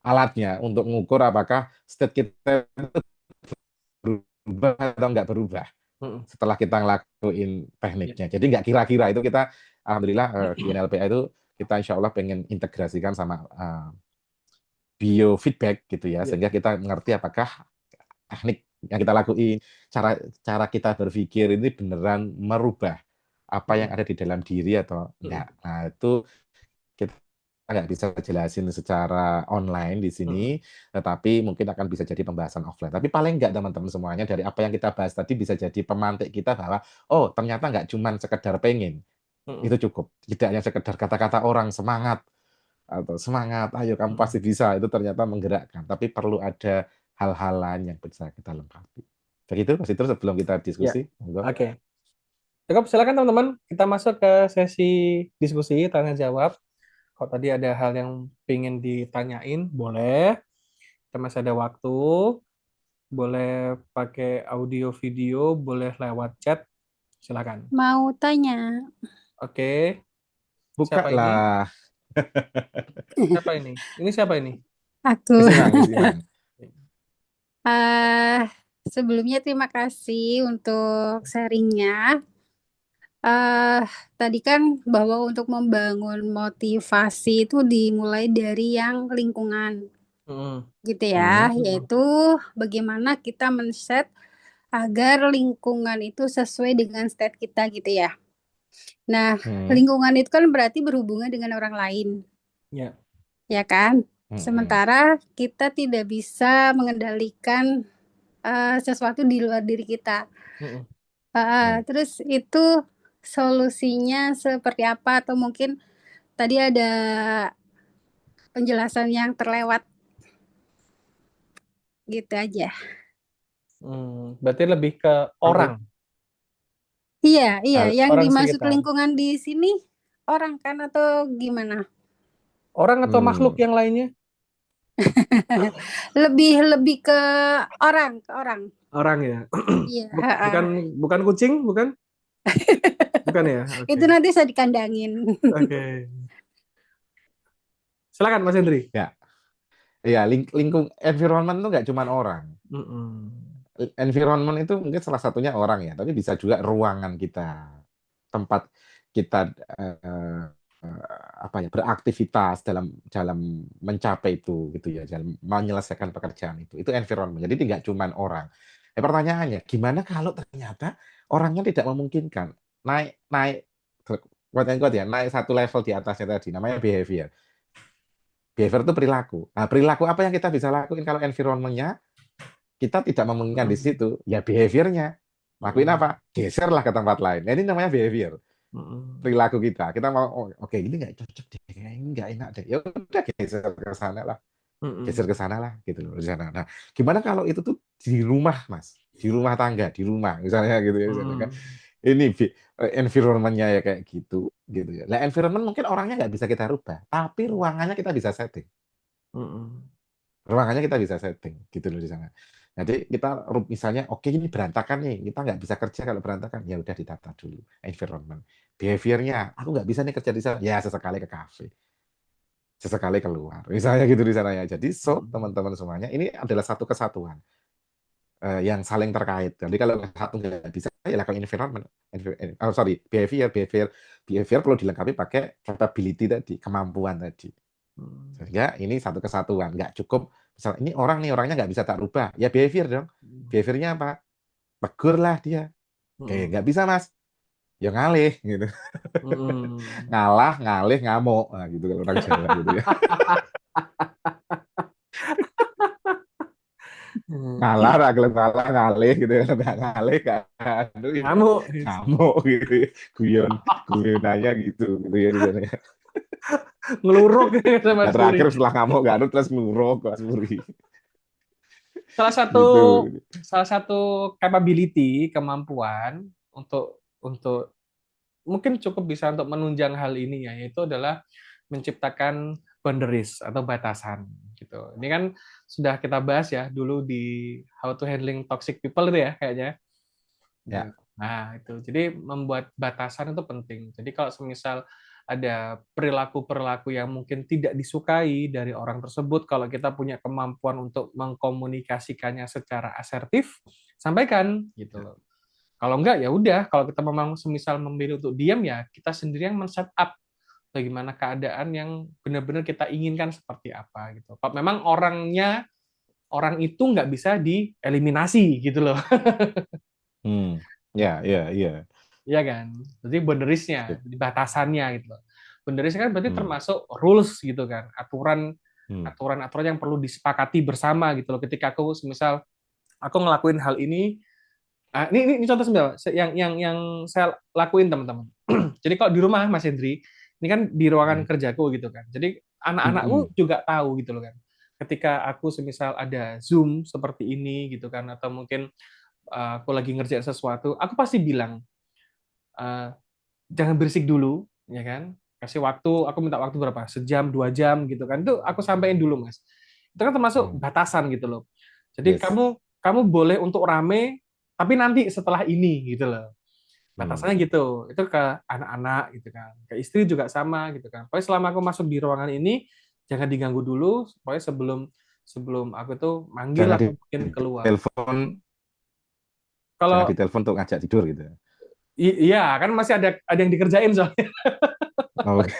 alatnya untuk mengukur apakah state kita itu berubah atau nggak berubah setelah kita ngelakuin Ya. tekniknya. Jadi nggak kira-kira, itu kita alhamdulillah di NLPA itu kita insya Allah pengen integrasikan sama biofeedback gitu ya, Ya. sehingga kita mengerti apakah teknik yang kita lakuin, cara cara kita berpikir ini beneran merubah apa yang ada di dalam diri atau enggak. Nah, itu kita nggak bisa jelasin secara online di sini, tetapi mungkin akan bisa jadi pembahasan offline. Tapi paling nggak teman-teman semuanya, dari apa yang kita bahas tadi bisa jadi pemantik kita bahwa, oh ternyata nggak cuma sekedar pengen, itu cukup. Tidak hanya sekedar kata-kata orang semangat, atau semangat, ayo kamu pasti bisa, itu ternyata menggerakkan. Tapi perlu ada hal-hal lain yang bisa kita lengkapi. Begitu, Mas Idrus, sebelum kita Ya. diskusi. Monggo. Oke. Cukup, silakan teman-teman. Kita masuk ke sesi diskusi, tanya jawab. Kalau tadi ada hal yang pengen ditanyain, boleh. Kita masih ada waktu. Boleh pakai audio video, boleh lewat chat. Silakan. Mau tanya. Oke. Buka Siapa ini? lah. Siapa ini? Ini siapa ini? Aku. Miss Imang. Sebelumnya terima kasih untuk sharingnya. eh Tadi kan bahwa untuk membangun motivasi itu dimulai dari yang lingkungan, gitu ya, yaitu bagaimana kita men-set agar lingkungan itu sesuai dengan state kita, gitu ya. Nah, lingkungan itu kan berarti berhubungan dengan orang lain, Ya. ya kan? Sementara kita tidak bisa mengendalikan sesuatu di luar diri kita. Terus itu solusinya seperti apa? Atau mungkin tadi ada penjelasan yang terlewat, gitu aja. Berarti lebih ke orang. Iya, yang Orang dimaksud sekitar. lingkungan di sini orang kan atau gimana? Orang atau makhluk yang lainnya? Lebih ke orang, Orang ya. Iya, Bukan kucing, bukan? Bukan ya? Oke. itu nanti saya dikandangin. Oke. Silakan Mas Hendri. Ya, ya lingkung environment itu nggak cuma orang. Environment itu mungkin salah satunya orang ya, tapi bisa juga ruangan kita, tempat kita beraktivitas dalam dalam mencapai itu gitu ya, dalam menyelesaikan pekerjaan itu environment. Jadi tidak cuma orang. Pertanyaannya, gimana kalau ternyata orangnya tidak memungkinkan naik naik kuat ya, naik satu level di atasnya tadi, namanya behavior. Behavior itu perilaku. Nah, perilaku apa yang kita bisa lakuin kalau environment-nya kita tidak memungkinkan di situ? Ya behaviornya. Lakuin apa? Geserlah ke tempat lain. Nah, ini namanya behavior. Perilaku kita. Kita mau, oke, ini nggak cocok deh, ini nggak enak deh. Ya udah geser ke sana lah. Geser ke sana lah, gitu loh, di sana. Nah, gimana kalau itu tuh di rumah, Mas? Di rumah tangga, di rumah, misalnya gitu ya. Misalnya, kan? Ini environment-nya ya kayak gitu ya. Nah, environment mungkin orangnya nggak bisa kita rubah, tapi ruangannya kita bisa setting. Ruangannya kita bisa setting gitu loh di sana. Jadi kita misalnya, oke ini berantakan nih, kita nggak bisa kerja kalau berantakan, ya udah ditata dulu environment. Behaviornya, aku nggak bisa nih kerja di sana, ya sesekali ke kafe, sesekali keluar, misalnya gitu di sana ya. Jadi teman-teman semuanya ini adalah satu kesatuan yang saling terkait. Jadi kalau satu nggak bisa, ya lakukan environment. Behavior perlu dilengkapi pakai capability tadi, kemampuan tadi. Sehingga ini satu kesatuan, nggak cukup. Misal ini orang nih, orangnya nggak bisa tak rubah, ya behavior dong. Behaviornya apa? Tegur lah dia. Nggak bisa mas, ya ngalih gitu. Ngalah, ngalih, ngamuk, nah, gitu kalau orang Jawa gitu ya. Ngalah, ragil ngalah, ngalih gitu ya. Nggak ngalih, aduh, ya. Ngamuk gitu ya. Guyonannya gitu ya di sana ya. Ngeluruk sama Nah, terakhir setelah ngamuk gak terus ngeluruk Mas Puri. Salah satu gitu. Salah satu capability, kemampuan untuk mungkin cukup bisa untuk menunjang hal ini ya, yaitu adalah menciptakan boundaries atau batasan gitu. Ini kan sudah kita bahas ya dulu di how to handling toxic people itu ya kayaknya. Ya. Nah, itu. Jadi membuat batasan itu penting. Jadi kalau semisal ada perilaku-perilaku yang mungkin tidak disukai dari orang tersebut, kalau kita punya kemampuan untuk mengkomunikasikannya secara asertif, sampaikan gitu loh. Kalau enggak ya udah, kalau kita memang semisal memilih untuk diam ya kita sendiri yang men-set up bagaimana keadaan yang benar-benar kita inginkan seperti apa gitu. Kalau memang orang itu nggak bisa dieliminasi gitu loh. Ya, ya, ya. Iya kan? Jadi boundaries-nya, Sip. batasannya gitu loh. Boundaries kan berarti Hmm. termasuk rules gitu kan, aturan Hmm. aturan-aturan yang perlu disepakati bersama gitu loh. Ketika aku misal aku ngelakuin hal ini, ini contoh sebentar yang saya lakuin teman-teman. Jadi kalau di rumah Mas Hendri, ini kan di ruangan Hmm. kerjaku gitu kan. Jadi Hmm. anak-anakku juga tahu gitu loh kan. Ketika aku semisal ada Zoom seperti ini gitu kan, atau mungkin aku lagi ngerjain sesuatu, aku pasti bilang jangan berisik dulu, ya kan? Kasih waktu, aku minta waktu berapa? Sejam, 2 jam gitu kan. Itu aku sampaikan dulu, Mas. Itu kan termasuk Hmm. batasan gitu loh. Jadi Yes. kamu boleh untuk rame, tapi nanti setelah ini gitu loh. Hmm. Batasannya gitu. Itu ke anak-anak gitu kan. Ke istri juga sama gitu kan. Pokoknya selama aku masuk di ruangan ini, jangan diganggu dulu, pokoknya sebelum sebelum aku tuh manggil Jangan atau mungkin keluar. ditelepon, jangan Kalau ditelepon untuk ngajak tidur gitu. iya kan masih ada yang dikerjain soalnya. Oke.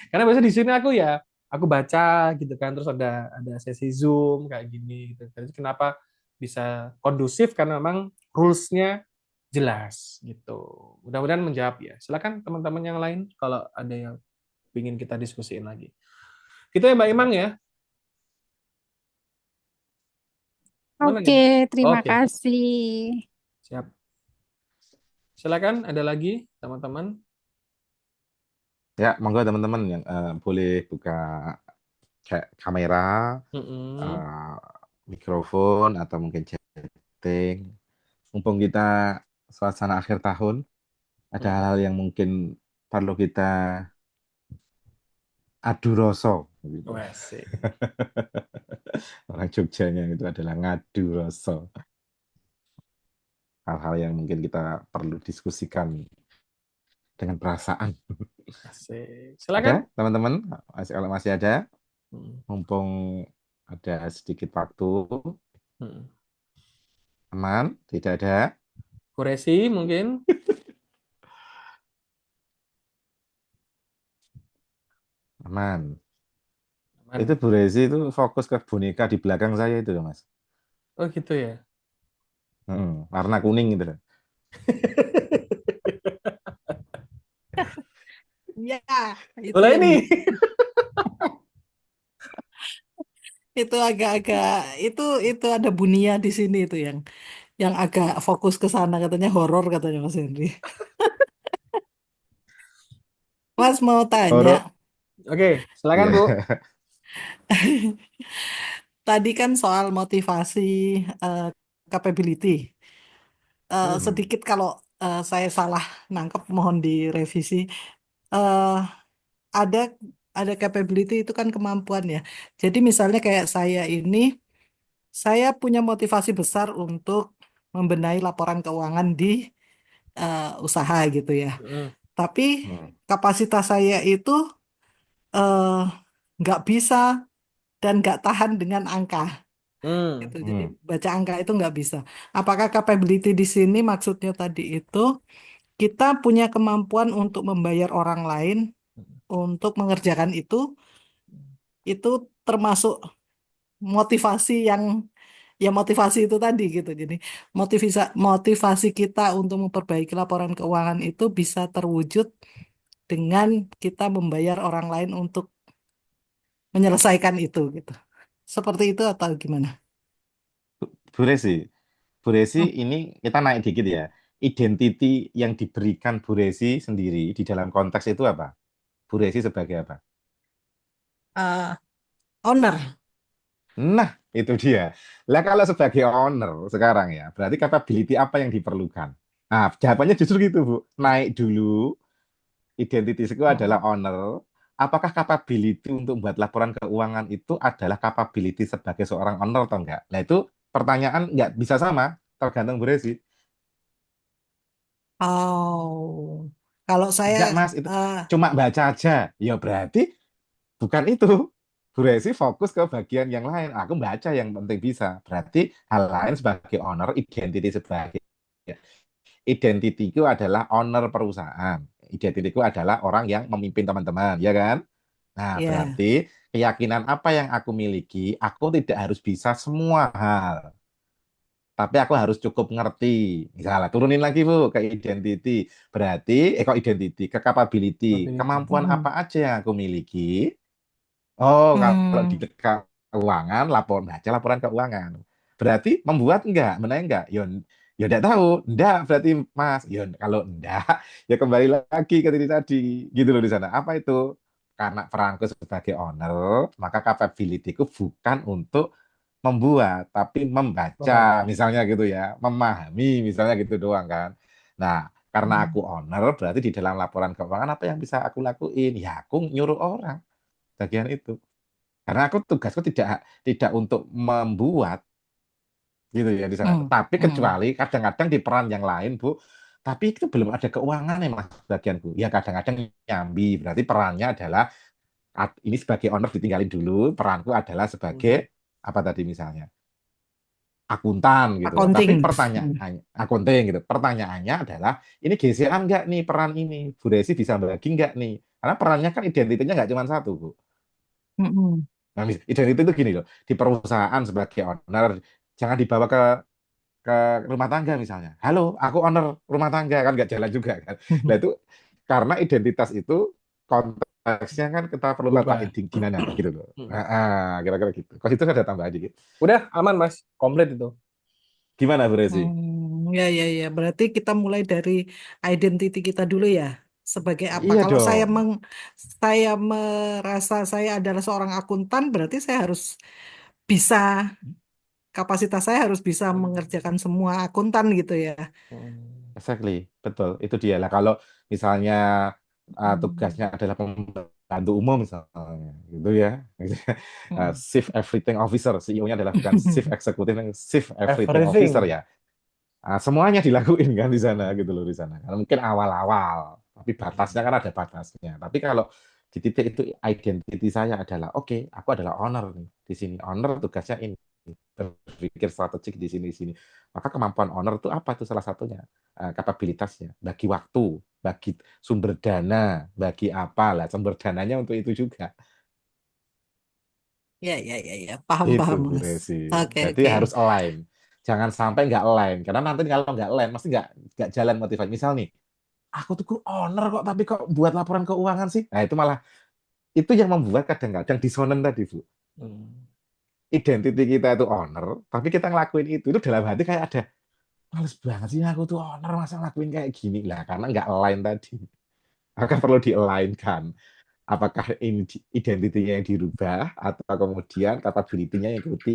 Karena biasanya di sini aku baca gitu kan, terus ada sesi Zoom kayak gini gitu. Jadi kenapa bisa kondusif karena memang rules-nya jelas gitu. Mudah-mudahan menjawab ya. Silakan teman-teman yang lain kalau ada yang ingin kita diskusiin lagi. Gitu ya Mbak Imang ya. Mana Oke, gitu? terima Oke, kasih. siap. Silakan ada lagi teman-teman. Ya, monggo teman-teman yang boleh buka kayak kamera, Mm-mm. eh, mikrofon, atau mungkin chatting. Mumpung kita suasana akhir tahun, ada Mm-mm. hal-hal yang mungkin perlu kita adu rasa gitu. Wah, sih. Orang Jogjanya itu adalah ngadu rasa. Hal-hal yang mungkin kita perlu diskusikan dengan perasaan. Asik. Ada, Silakan. teman-teman? Kalau masih ada, Mm. mumpung ada sedikit waktu, Mm. aman, tidak ada, Kuresi mungkin. aman. Itu Aman. Bu Rezi itu fokus ke boneka di belakang saya itu, Mas. Oh gitu ya. Warna kuning itu. Ya, itu Mulai yang ini. itu agak-agak itu ada Bunia di sini itu yang agak fokus ke sana katanya horor katanya Mas Henry. Mas mau tanya, Horor, Oke, silakan ya. Bu. tadi kan soal motivasi eh, capability. Hmm. Sedikit kalau saya salah nangkep mohon direvisi. Eh, ada ada capability itu kan kemampuan ya. Jadi misalnya kayak saya ini, saya punya motivasi besar untuk membenahi laporan keuangan di usaha gitu ya. Hmm. Tapi Hmm, kapasitas saya itu eh, nggak bisa dan nggak tahan dengan angka. Hmm. Gitu. Jadi hmm. baca angka itu nggak bisa. Apakah capability di sini maksudnya tadi itu kita punya kemampuan untuk membayar orang lain untuk mengerjakan itu termasuk motivasi yang ya motivasi itu tadi gitu. Jadi motivasi motivasi kita untuk memperbaiki laporan keuangan itu bisa terwujud dengan kita membayar orang lain untuk menyelesaikan itu gitu. Seperti itu atau gimana? Bu Rezi, Bu Rezi Hmm. ini kita naik dikit ya. Identiti yang diberikan Bu Rezi sendiri di dalam konteks itu apa? Bu Rezi sebagai apa? Eh, owner. Nah, itu dia. Lah kalau sebagai owner sekarang ya, berarti capability apa yang diperlukan? Nah, jawabannya justru gitu, Bu. Naik dulu identitasku adalah Mm-mm. owner, apakah capability untuk membuat laporan keuangan itu adalah capability sebagai seorang owner atau enggak? Nah, itu pertanyaan nggak bisa sama, tergantung Bu Resi. Oh, kalau saya Enggak, Mas, itu eh, cuma baca aja. Ya berarti bukan itu. Bu Resi fokus ke bagian yang lain. Aku baca yang penting bisa. Berarti hal lain sebagai owner, identity sebagai identitiku adalah owner perusahaan. Identitiku adalah orang yang memimpin teman-teman, ya kan? Nah, ya, berarti keyakinan apa yang aku miliki, aku tidak harus bisa semua hal, tapi aku harus cukup ngerti. Misalnya, turunin lagi Bu ke identity. Berarti, kok identity, ke capability. Capability. Kemampuan apa mm, aja yang aku miliki? Oh, kalau di mm, keuangan, baca laporan keuangan. Berarti membuat enggak? Menang enggak? Ya enggak tahu. Enggak, berarti Mas. Kalau enggak, ya kembali lagi ke diri tadi. Gitu loh di sana. Apa itu? Karena peranku sebagai owner, maka capability-ku bukan untuk membuat, tapi membaca, Membaca. misalnya gitu ya. Memahami, misalnya gitu doang kan. Nah, karena aku mm. owner, berarti di dalam laporan keuangan apa yang bisa aku lakuin? Ya, aku nyuruh orang bagian itu. Karena aku tugasku tidak tidak untuk membuat gitu ya di sana. Mm, Tapi mm. kecuali kadang-kadang di peran yang lain, Bu, tapi itu belum ada keuangan ya Mas bagianku. Ya kadang-kadang nyambi, berarti perannya adalah ini sebagai owner ditinggalin dulu, peranku adalah sebagai Hmm. apa tadi misalnya akuntan gitu loh. Tapi Accounting. Mm, pertanyaannya akunting gitu. Pertanyaannya adalah ini geseran nggak nih peran ini? Bu Desi bisa bagi nggak nih? Karena perannya kan identitasnya nggak cuma satu, Bu. mm, Nah, identitas itu gini loh, di perusahaan sebagai owner jangan dibawa ke rumah tangga misalnya. Halo, aku owner rumah tangga kan nggak jalan juga kan. Nah mm. itu karena identitas itu konteksnya kan kita perlu letak Berubah. gimana gitu loh. Hmm. Kira-kira gitu. Kalau itu ada tambahan dikit. Udah aman Mas, komplit itu. Gimana Bu Resi? Ya, ya, ya. Berarti kita mulai dari identiti kita dulu ya. Sebagai apa? Iya Kalau dong. saya merasa saya adalah seorang akuntan, berarti saya harus bisa, kapasitas saya harus bisa mengerjakan semua akuntan gitu ya. Hmm. Exactly, betul. Itu dia lah. Kalau misalnya Hmm. tugasnya adalah pembantu umum misalnya, gitu ya. Hmm. Chief Everything Officer, CEO-nya adalah bukan Chief Executive, Chief Everything Officer Everything. ya. Semuanya dilakuin kan di sana gitu loh di sana. Karena mungkin awal-awal, tapi batasnya kan ada batasnya. Tapi kalau di titik itu identity saya adalah oke, aku adalah owner nih di sini. Owner tugasnya ini berpikir strategik di sini. Maka kemampuan owner itu apa itu salah satunya? Kapabilitasnya, bagi waktu, bagi sumber dana, bagi apa lah sumber dananya untuk itu juga. Ya, ya, ya, ya. Paham, Itu paham, Bu Mas. Resi. Oke, Jadi oke. harus align. Jangan sampai nggak align. Karena nanti kalau nggak align, pasti nggak jalan motivasi. Misal nih, aku tuh owner kok, tapi kok buat laporan keuangan sih? Nah, itu malah, itu yang membuat kadang-kadang disonan tadi, Bu. Hmm. Identiti kita itu owner, tapi kita ngelakuin itu dalam hati kayak ada, males banget sih aku tuh owner, masa ngelakuin kayak gini? Lah, karena nggak align tadi. Maka perlu di-align-kan. Apakah ini identitinya yang dirubah, atau kemudian capability-nya yang ikuti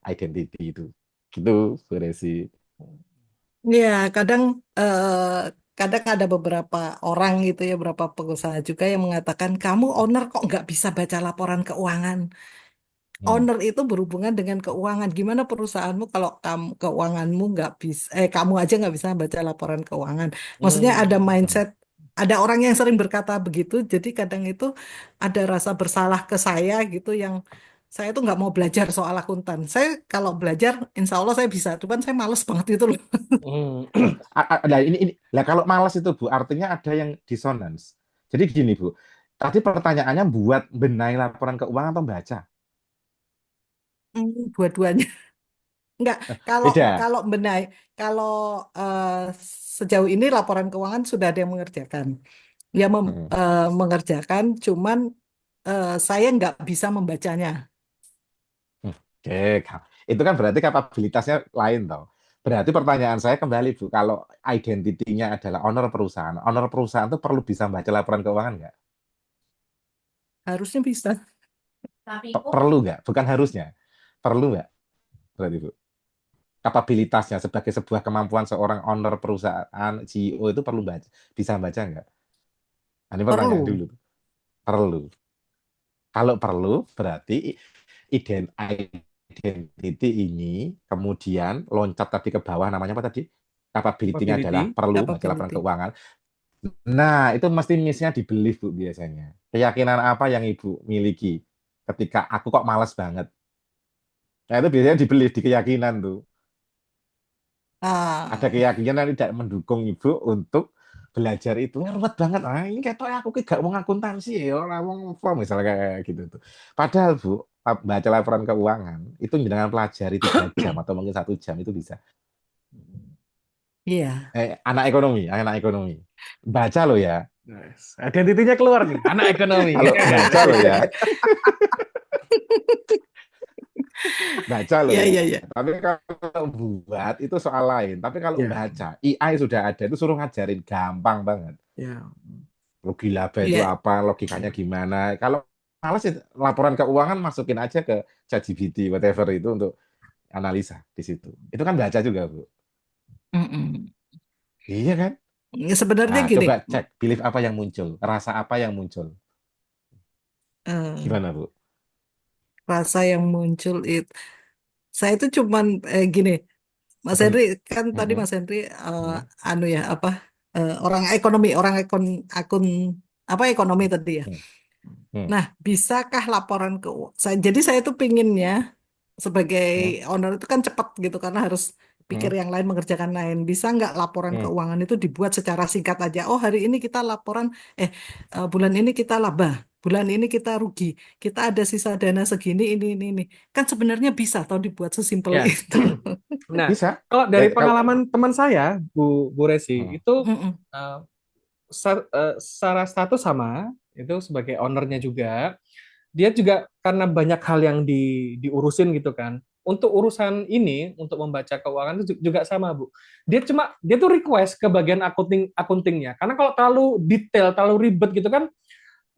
identity itu. Gitu, Bu Resi. Ya, kadang ada beberapa orang gitu ya, beberapa pengusaha juga yang mengatakan kamu owner kok nggak bisa baca laporan keuangan. Hmm. Owner itu berhubungan dengan keuangan. Gimana perusahaanmu kalau kamu keuanganmu nggak bisa, kamu aja nggak bisa baca laporan keuangan. Maksudnya ada Hmm. mindset, ada orang yang sering berkata begitu. Jadi kadang itu ada rasa bersalah ke saya gitu yang saya tuh nggak mau belajar soal akuntan. Saya kalau belajar, insya Allah saya bisa. Cuman saya males banget itu loh. Hmm. Nah, ini. Lah kalau malas itu Bu, artinya ada yang disonans. Jadi gini Bu, tadi pertanyaannya buat benahi laporan keuangan atau baca? Dua-duanya. Enggak, kalau Beda. kalau benar, kalau eh, sejauh ini laporan keuangan sudah ada yang mengerjakan. Dia Hmm. mengerjakan, cuman saya nggak bisa membacanya. Oke, itu kan berarti kapabilitasnya lain toh. Berarti pertanyaan saya kembali Bu, kalau identitinya adalah owner perusahaan itu perlu bisa baca laporan keuangan nggak? Harusnya bisa. Perlu nggak? Bukan harusnya. Perlu nggak? Berarti Bu. Kapabilitasnya sebagai sebuah kemampuan seorang owner perusahaan, CEO itu perlu baca, bisa baca nggak? Nah, ini pertanyaan Perlu. dulu. Perlu. Kalau perlu, berarti identity ini kemudian loncat tadi ke bawah, namanya apa tadi? Capability-nya adalah Capability. perlu baca laporan Capability. keuangan. Nah, itu mesti miss-nya di belief, Bu, biasanya. Keyakinan apa yang Ibu miliki ketika aku kok malas banget? Nah, itu biasanya di belief, di keyakinan tuh. Ada Ah, keyakinan yang tidak mendukung Ibu untuk belajar itu. Ruwet banget. Ah, ini kayak aku gak mau akuntansi ya, orang mau apa misalnya kayak gitu tuh. Padahal Bu, baca laporan keuangan itu dengan pelajari 3 jam atau mungkin 1 jam itu bisa. iya. Anak ekonomi. Baca loh ya. Nice. Identitinya keluar nih, anak ekonomi. Kalau baca loh ya, baca loh Iya, ya. iya, iya. Tapi kalau buat itu soal lain. Tapi kalau Ya, baca, AI sudah ada, itu suruh ngajarin gampang banget. ya. Rugi laba itu Iya. apa, logikanya gimana. Kalau males ya, laporan keuangan masukin aja ke ChatGPT, whatever itu untuk analisa di situ. Itu kan baca juga, Bu. Mm-mm. Iya kan? Ya, sebenarnya Nah, gini, coba cek, belief apa yang muncul, rasa apa yang muncul. eh, Gimana, Bu? rasa yang muncul itu. Saya itu cuman gini, Mas Hmm, Henry kan tadi hmm, Mas Henry hmm, anu ya apa orang ekonomi, orang akun apa ekonomi tadi ya. hmm, hmm, Nah, bisakah laporan ke saya? Jadi saya tuh pinginnya sebagai hmm, owner itu kan cepat gitu karena harus pikir hmm, yang lain mengerjakan lain. Bisa nggak laporan hmm. keuangan itu dibuat secara singkat aja? Oh, hari ini kita laporan bulan ini kita laba, bulan ini kita rugi, kita ada sisa dana segini ini. Kan sebenarnya bisa atau dibuat sesimpel Ya. itu. Nah, Bisa. kalau Ya, dari kalau, pengalaman teman saya, Bu Resi, hmm, itu Mm-mm. eh, secara status sama, itu sebagai ownernya juga, dia juga karena banyak hal yang diurusin gitu kan. Untuk urusan ini, untuk membaca keuangan itu juga sama, Bu. Dia tuh request ke bagian akuntingnya. Karena kalau terlalu detail, terlalu ribet gitu kan,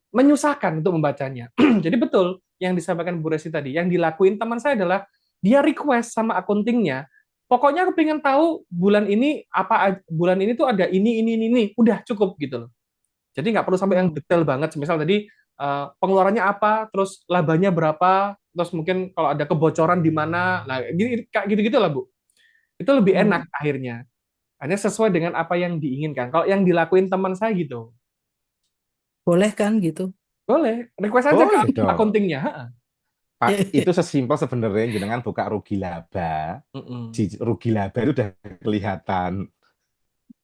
menyusahkan untuk membacanya. Jadi betul yang disampaikan Bu Resi tadi, yang dilakuin teman saya adalah dia request sama akuntingnya. Pokoknya aku pengen tahu bulan ini tuh ada ini, udah cukup gitu loh. Jadi nggak perlu sampai yang Hmm. detail banget. Misal tadi pengeluarannya apa, terus labanya berapa, terus mungkin kalau ada kebocoran di mana, nah kayak gitu-gitu lah Bu. Itu lebih enak Hmm. akhirnya. Hanya sesuai dengan apa yang diinginkan. Kalau yang dilakuin teman saya gitu, Boleh kan gitu? boleh request aja ke boleh dong. akuntingnya. Pak, itu sesimpel sebenarnya jenengan buka rugi laba. Di Mm-mm. rugi laba itu udah kelihatan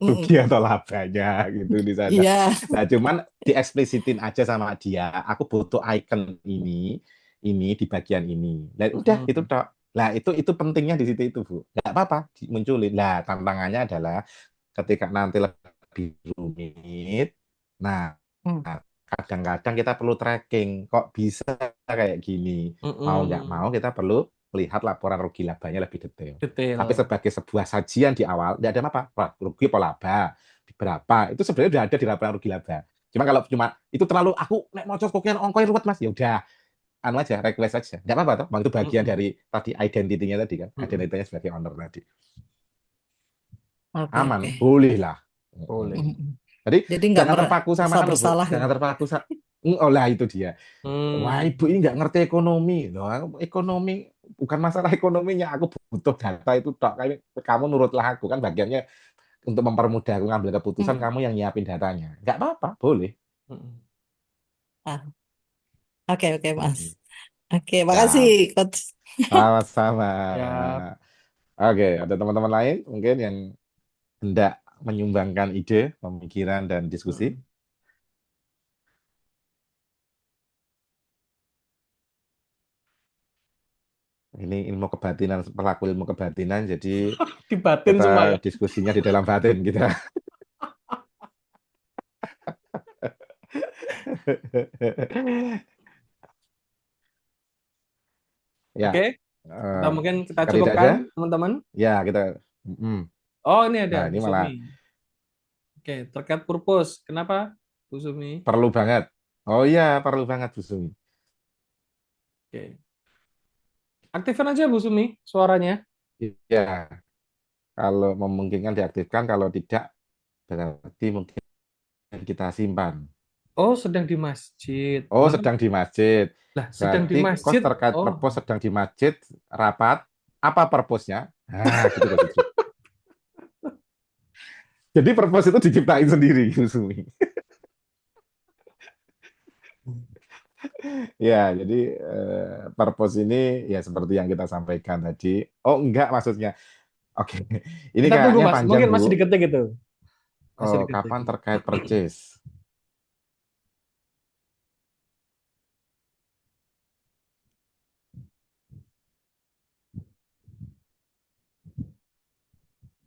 rugi Mm-mm. atau labanya gitu di sana. Iya. Nah, cuman dieksplisitin aja sama dia, aku butuh icon ini di bagian ini. Dan udah itu Mm-mm. tok. Lah itu pentingnya di situ itu, Bu. Nggak apa-apa munculin. Lah, tantangannya adalah ketika nanti lebih rumit. Nah, Hmm. kadang-kadang kita perlu tracking. Kok bisa kayak gini? Mau nggak mau Mm-mm. kita perlu lihat laporan rugi labanya lebih detail. Tapi Detail. sebagai sebuah sajian di awal, tidak ada apa-apa. Wah, rugi apa laba, berapa. Itu sebenarnya sudah ada di laporan rugi laba. Cuma kalau cuma itu terlalu, aku nek mau cokokin ongkoin ruwet mas, ya udah anu aja, request aja. Tidak apa-apa toh. Bang, itu bagian Mm-mm. dari tadi identitinya tadi kan. Mm-mm. Identitinya sebagai owner tadi. Oke, Aman, oke. boleh lah. Boleh. Mm-mm. Jadi Jadi nggak jangan terpaku sama merasa anu, Bu. bersalah Jangan gitu. terpaku sama. Oh lah itu dia. Wah, Hmm. ibu ini nggak ngerti ekonomi. Loh, ekonomi bukan masalah ekonominya. Aku butuh data itu tok. Kamu nurutlah aku kan bagiannya untuk mempermudah aku ngambil keputusan. Mm. Kamu yang nyiapin datanya. Nggak apa-apa, boleh. Mm-mm. Ah, oke, oke, Mas. Mm-mm. Oke, makasih, Siap. Coach. Sama-sama. Ya. Oke, ada teman-teman lain mungkin yang hendak menyumbangkan ide, pemikiran, dan diskusi. Mm-mm. Ini ilmu kebatinan, pelaku ilmu kebatinan, jadi Dibatin kita semua ya. diskusinya di dalam batin kita. Ya, Oke, eh, atau mungkin kita kalau tidak ada, cukupkan, teman-teman. ya kita. Mm. Oh, ini ada Nah, ini Bu malah Sumi. Oke, terkait purpose. Kenapa, Bu Sumi? perlu banget. Oh iya, perlu banget Bu Sumi. Oke. Aktifkan aja Bu Sumi suaranya. Iya, kalau memungkinkan diaktifkan, kalau tidak berarti mungkin kita simpan. Oh, sedang di masjid. Oh, Lah, sedang di masjid. lah sedang di Berarti kos masjid. terkait Oh, purpose sedang di masjid, rapat. Apa purpose-nya? Nah, gitu Kak Sudri. Jadi purpose itu diciptain sendiri, Sumi. Ya, jadi purpose ini ya seperti yang kita sampaikan tadi. Oh, enggak maksudnya. Oke. Ini kita tunggu kayaknya Mas. panjang, Mungkin Bu. masih diketik gitu. Masih Oh, diketik. kapan terkait purchase?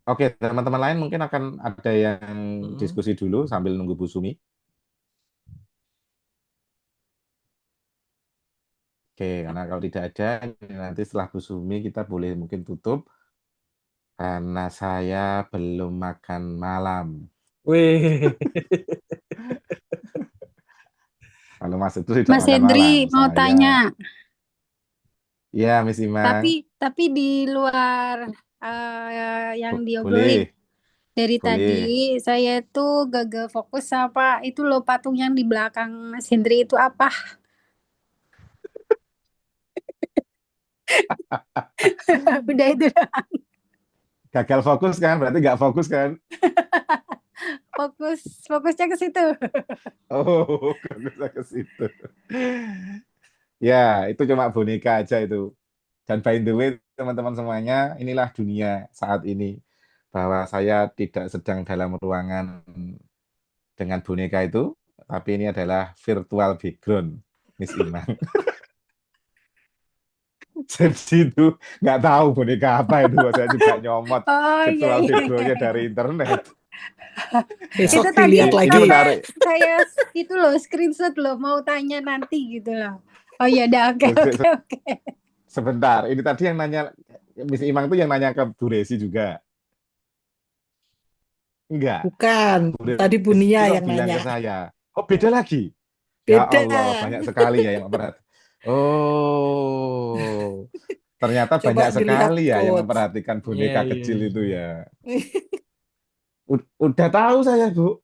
Oke, teman-teman lain mungkin akan ada yang Mm-mm. diskusi dulu sambil nunggu Bu Sumi. Oke, karena kalau tidak ada, nanti setelah Bu Sumi kita boleh mungkin tutup karena saya belum makan malam. Wih. Kalau Mas itu tidak Mas makan malam, Hendri mau saya tanya, ya Miss Imang, tapi di luar yang diobrolin boleh, dari tadi, boleh. saya tuh gagal fokus apa itu loh patung yang di belakang Mas Hendri itu apa? Udah itu Gagal fokus kan, berarti nggak fokus kan? fokusnya ke situ. Oh, fokusnya ke situ. Ya, itu cuma boneka aja itu. Dan by the way, teman-teman semuanya, inilah dunia saat ini. Bahwa saya tidak sedang dalam ruangan dengan boneka itu, tapi ini adalah virtual background, Miss Imang. Jadi itu nggak tahu boneka apa itu, saya juga nyomot Oh iya virtual iya iya. backgroundnya dari internet. Besok Itu tadi dilihat Ini lagi. menarik. saya itu loh screenshot loh mau tanya nanti gitu loh. Oh iya udah oke oke oke. Sebentar, ini tadi yang nanya, Miss Imang itu yang nanya ke Bu Resi juga. Enggak, Bukan, Bu tadi Resi Bunia kok yang bilang nanya. ke saya. Oh, beda lagi. Ya Beda. Allah, banyak sekali ya yang memperhatikan. Oh, ternyata Coba banyak dilihat sekali ya yang coach. memperhatikan Iya, boneka iya, kecil iya. itu ya. Udah tahu saya, Bu.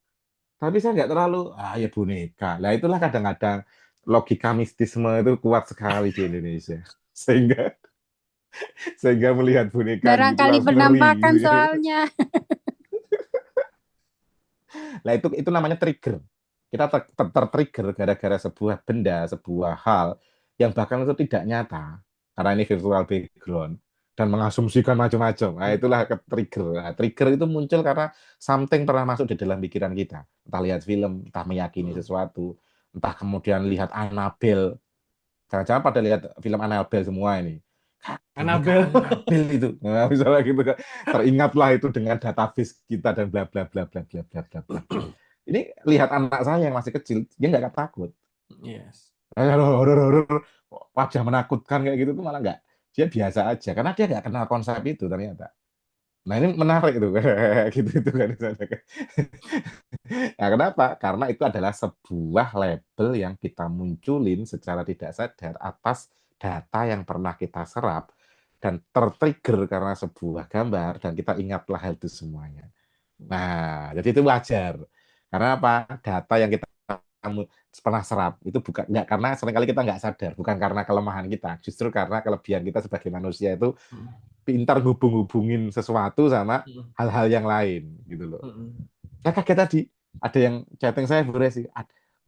Tapi saya nggak terlalu, ya boneka. Nah, itulah kadang-kadang logika mistisme itu kuat sekali di Indonesia. Sehingga sehingga melihat boneka gitu Barangkali langsung ngeri penampakan gitu. soalnya. Nah, itu namanya trigger. Kita tertrigger gara-gara sebuah benda, sebuah hal yang bahkan itu tidak nyata karena ini virtual background dan mengasumsikan macam-macam. Nah, itulah ke trigger. Nah, trigger itu muncul karena something pernah masuk di dalam pikiran kita. Entah lihat film, entah meyakini sesuatu, entah kemudian lihat Annabelle. Jangan-jangan pada lihat film Annabelle semua ini. Boneka Annabelle. Annabelle itu. Nah, misalnya gitu kan. Teringatlah itu dengan database kita dan bla bla bla bla bla bla bla bla. Ini lihat anak saya yang masih kecil, dia nggak takut. Yes. Horor, wajah menakutkan kayak gitu tuh malah nggak. Dia biasa aja, karena dia nggak kenal konsep itu ternyata. Nah ini menarik itu, gitu itu kan. Nah kenapa? Karena itu adalah sebuah label yang kita munculin secara tidak sadar atas data yang pernah kita serap dan tertrigger karena sebuah gambar dan kita ingatlah hal itu semuanya. Nah, jadi itu wajar. Karena apa? Data yang kita pernah serap itu bukan nggak karena seringkali kita nggak sadar, bukan karena kelemahan kita, justru karena kelebihan kita sebagai manusia itu pintar hubung-hubungin sesuatu sama hal-hal yang lain gitu loh. Saya kaget tadi ada yang chatting saya Bu Resi,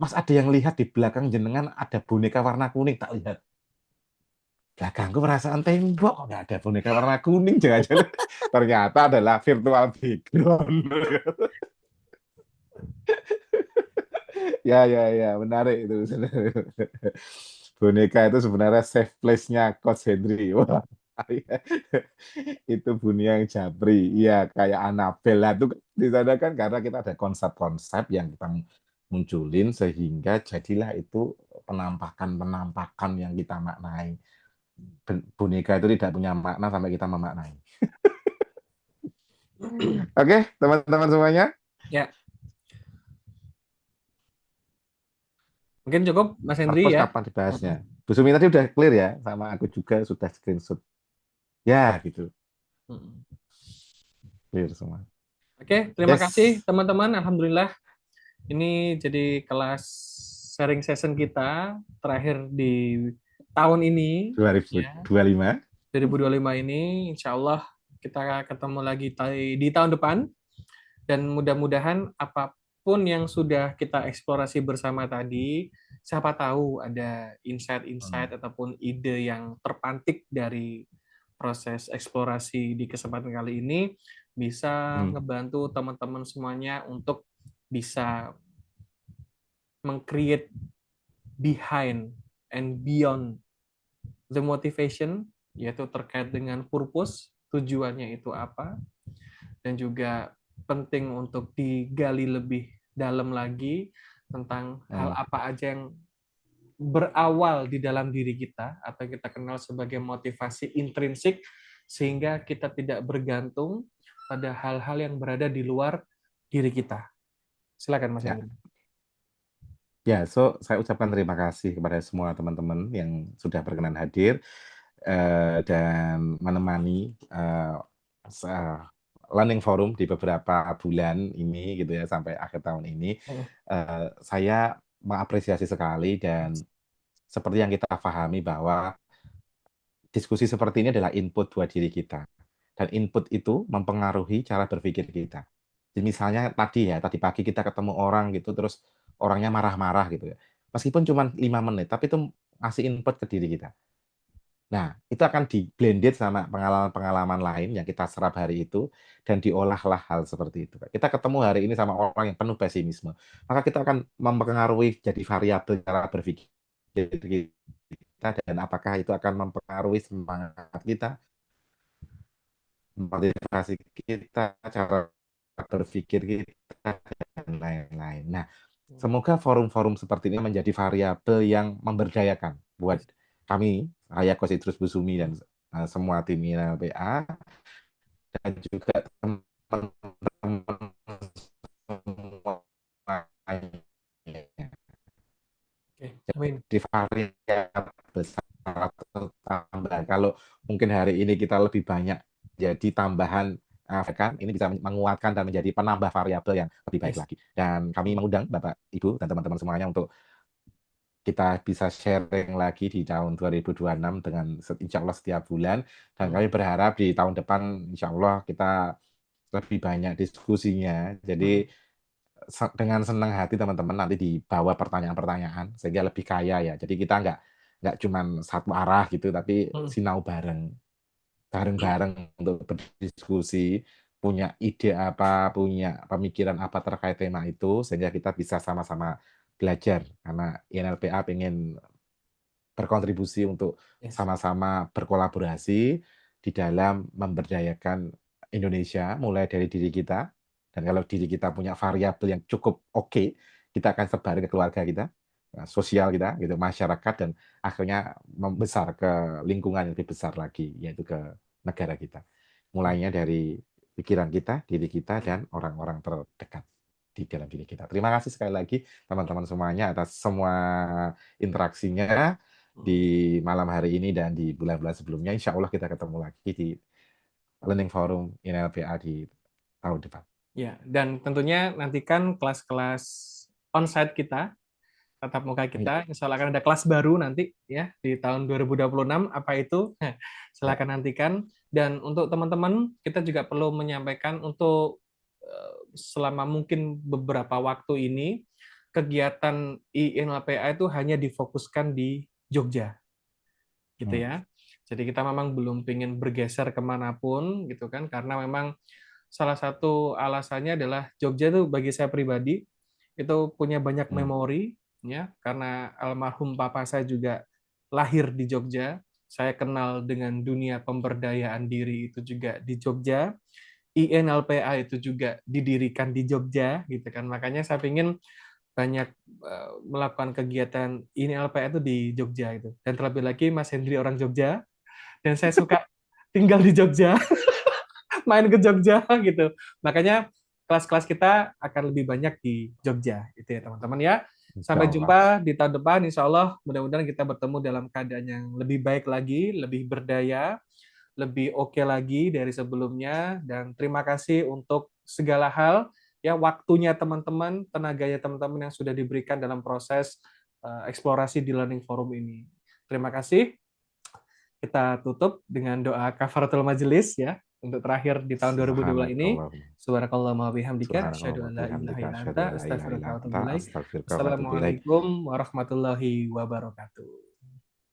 Mas ada yang lihat di belakang jenengan ada boneka warna kuning tak lihat. Belakangku perasaan tembok kok nggak ada boneka warna kuning jangan-jangan ternyata adalah virtual background. Ya, ya, ya, menarik itu. Boneka itu sebenarnya safe place-nya Coach Henry. Wah, itu bunyi yang japri. Iya, kayak Annabelle itu di sana kan karena kita ada konsep-konsep yang kita munculin sehingga jadilah itu penampakan-penampakan yang kita maknai. Boneka itu tidak punya makna sampai kita memaknai. Oke, teman-teman semuanya. Ya, mungkin cukup Mas Hendri Purpose ya. kapan dibahasnya? Bu Sumi tadi udah clear ya, sama aku juga sudah screenshot. Ya, gitu. Clear semua. Oke, terima kasih Yes. teman-teman. Alhamdulillah Ini jadi kelas sharing session kita terakhir di tahun ini, ya, 2025. 2025 ini. Insya Allah kita ketemu lagi di tahun depan. Dan mudah-mudahan apapun yang sudah kita eksplorasi bersama tadi, siapa tahu ada insight-insight ataupun ide yang terpantik dari proses eksplorasi di kesempatan kali ini bisa ngebantu teman-teman semuanya untuk bisa meng-create behind and beyond the motivation, yaitu terkait dengan purpose, tujuannya itu apa, dan juga penting untuk digali lebih dalam lagi tentang hal apa aja yang berawal di dalam diri kita atau kita kenal sebagai motivasi intrinsik sehingga kita tidak bergantung pada hal-hal yang berada di luar diri kita. Silakan Mas Ya. Hendri. Ya, saya ucapkan terima kasih kepada semua teman-teman yang sudah berkenan hadir dan menemani Learning Forum di beberapa bulan ini gitu ya sampai akhir tahun ini. Saya mengapresiasi sekali dan seperti yang kita pahami bahwa diskusi seperti ini adalah input buat diri kita dan input itu mempengaruhi cara berpikir kita. Jadi misalnya tadi pagi kita ketemu orang gitu terus orangnya marah-marah gitu ya. Meskipun cuma 5 menit tapi itu ngasih input ke diri kita. Nah, itu akan di-blended sama pengalaman-pengalaman lain yang kita serap hari itu dan diolahlah hal seperti itu. Kita ketemu hari ini sama orang yang penuh pesimisme, maka kita akan mempengaruhi jadi variabel cara berpikir kita dan apakah itu akan mempengaruhi semangat kita, motivasi kita, cara berpikir kita dan lain-lain. Nah, semoga forum-forum seperti ini menjadi variabel yang memberdayakan buat kami, saya Coach Idrus Busumi dan semua tim INLPA dan juga teman-teman semua Amin. di variabel besar atau tambahan. Kalau mungkin hari ini kita lebih banyak jadi tambahan kan ini bisa menguatkan dan menjadi penambah variabel yang lebih baik lagi. Dan kami mengundang Bapak, Ibu, dan teman-teman semuanya untuk kita bisa sharing lagi di tahun 2026 dengan insya Allah setiap bulan. Dan kami berharap di tahun depan insya Allah kita lebih banyak diskusinya. Jadi dengan senang hati teman-teman nanti dibawa pertanyaan-pertanyaan sehingga lebih kaya ya. Jadi kita nggak cuma satu arah gitu, tapi sinau bareng-bareng untuk berdiskusi, punya ide apa, punya pemikiran apa terkait tema itu, sehingga kita bisa sama-sama belajar. Karena INLPA pengen berkontribusi untuk sama-sama berkolaborasi di dalam memberdayakan Indonesia, mulai dari diri kita. Dan kalau diri kita punya variabel yang cukup oke, kita akan sebar ke keluarga kita, sosial kita, gitu, masyarakat, dan akhirnya membesar ke lingkungan yang lebih besar lagi, yaitu ke negara kita. Mulainya dari pikiran kita, diri kita, dan orang-orang terdekat di dalam diri kita. Terima kasih sekali lagi teman-teman semuanya atas semua interaksinya di malam hari ini dan di bulan-bulan sebelumnya. Insya Allah kita ketemu lagi di Learning Forum INLPA di tahun depan. Ya, dan tentunya nantikan kelas-kelas onsite kita, tatap muka kita. Insya Allah akan ada kelas baru nanti ya di tahun 2026. Apa itu? Silakan nantikan. Dan untuk teman-teman, kita juga perlu menyampaikan untuk selama mungkin beberapa waktu ini, kegiatan INLPA itu hanya difokuskan di Jogja. Gitu ya. Jadi kita memang belum ingin bergeser kemanapun gitu kan, karena memang salah satu alasannya adalah Jogja itu bagi saya pribadi itu punya banyak memori ya, karena almarhum papa saya juga lahir di Jogja. Saya kenal dengan dunia pemberdayaan diri itu juga di Jogja. INLPA itu juga didirikan di Jogja gitu kan. Makanya saya ingin banyak melakukan kegiatan INLPA itu di Jogja itu. Dan terlebih lagi Mas Hendri orang Jogja dan saya suka tinggal di Jogja. Main ke Jogja gitu. Makanya kelas-kelas kita akan lebih banyak di Jogja itu ya teman-teman ya. Sampai jumpa di tahun depan, insya Allah mudah-mudahan kita bertemu dalam keadaan yang lebih baik lagi, lebih berdaya, lebih oke lagi dari sebelumnya. Dan terima kasih untuk segala hal ya waktunya teman-teman, tenaganya teman-teman yang sudah diberikan dalam proses eksplorasi di Learning Forum ini. Terima kasih. Kita tutup dengan doa kafaratul majelis ya untuk terakhir di tahun 2022 ini. Subhanakallahumma wa bihamdika asyhadu an la ilaha illa anta astaghfiruka wa atubu ilaik. Assalamualaikum warahmatullahi wabarakatuh.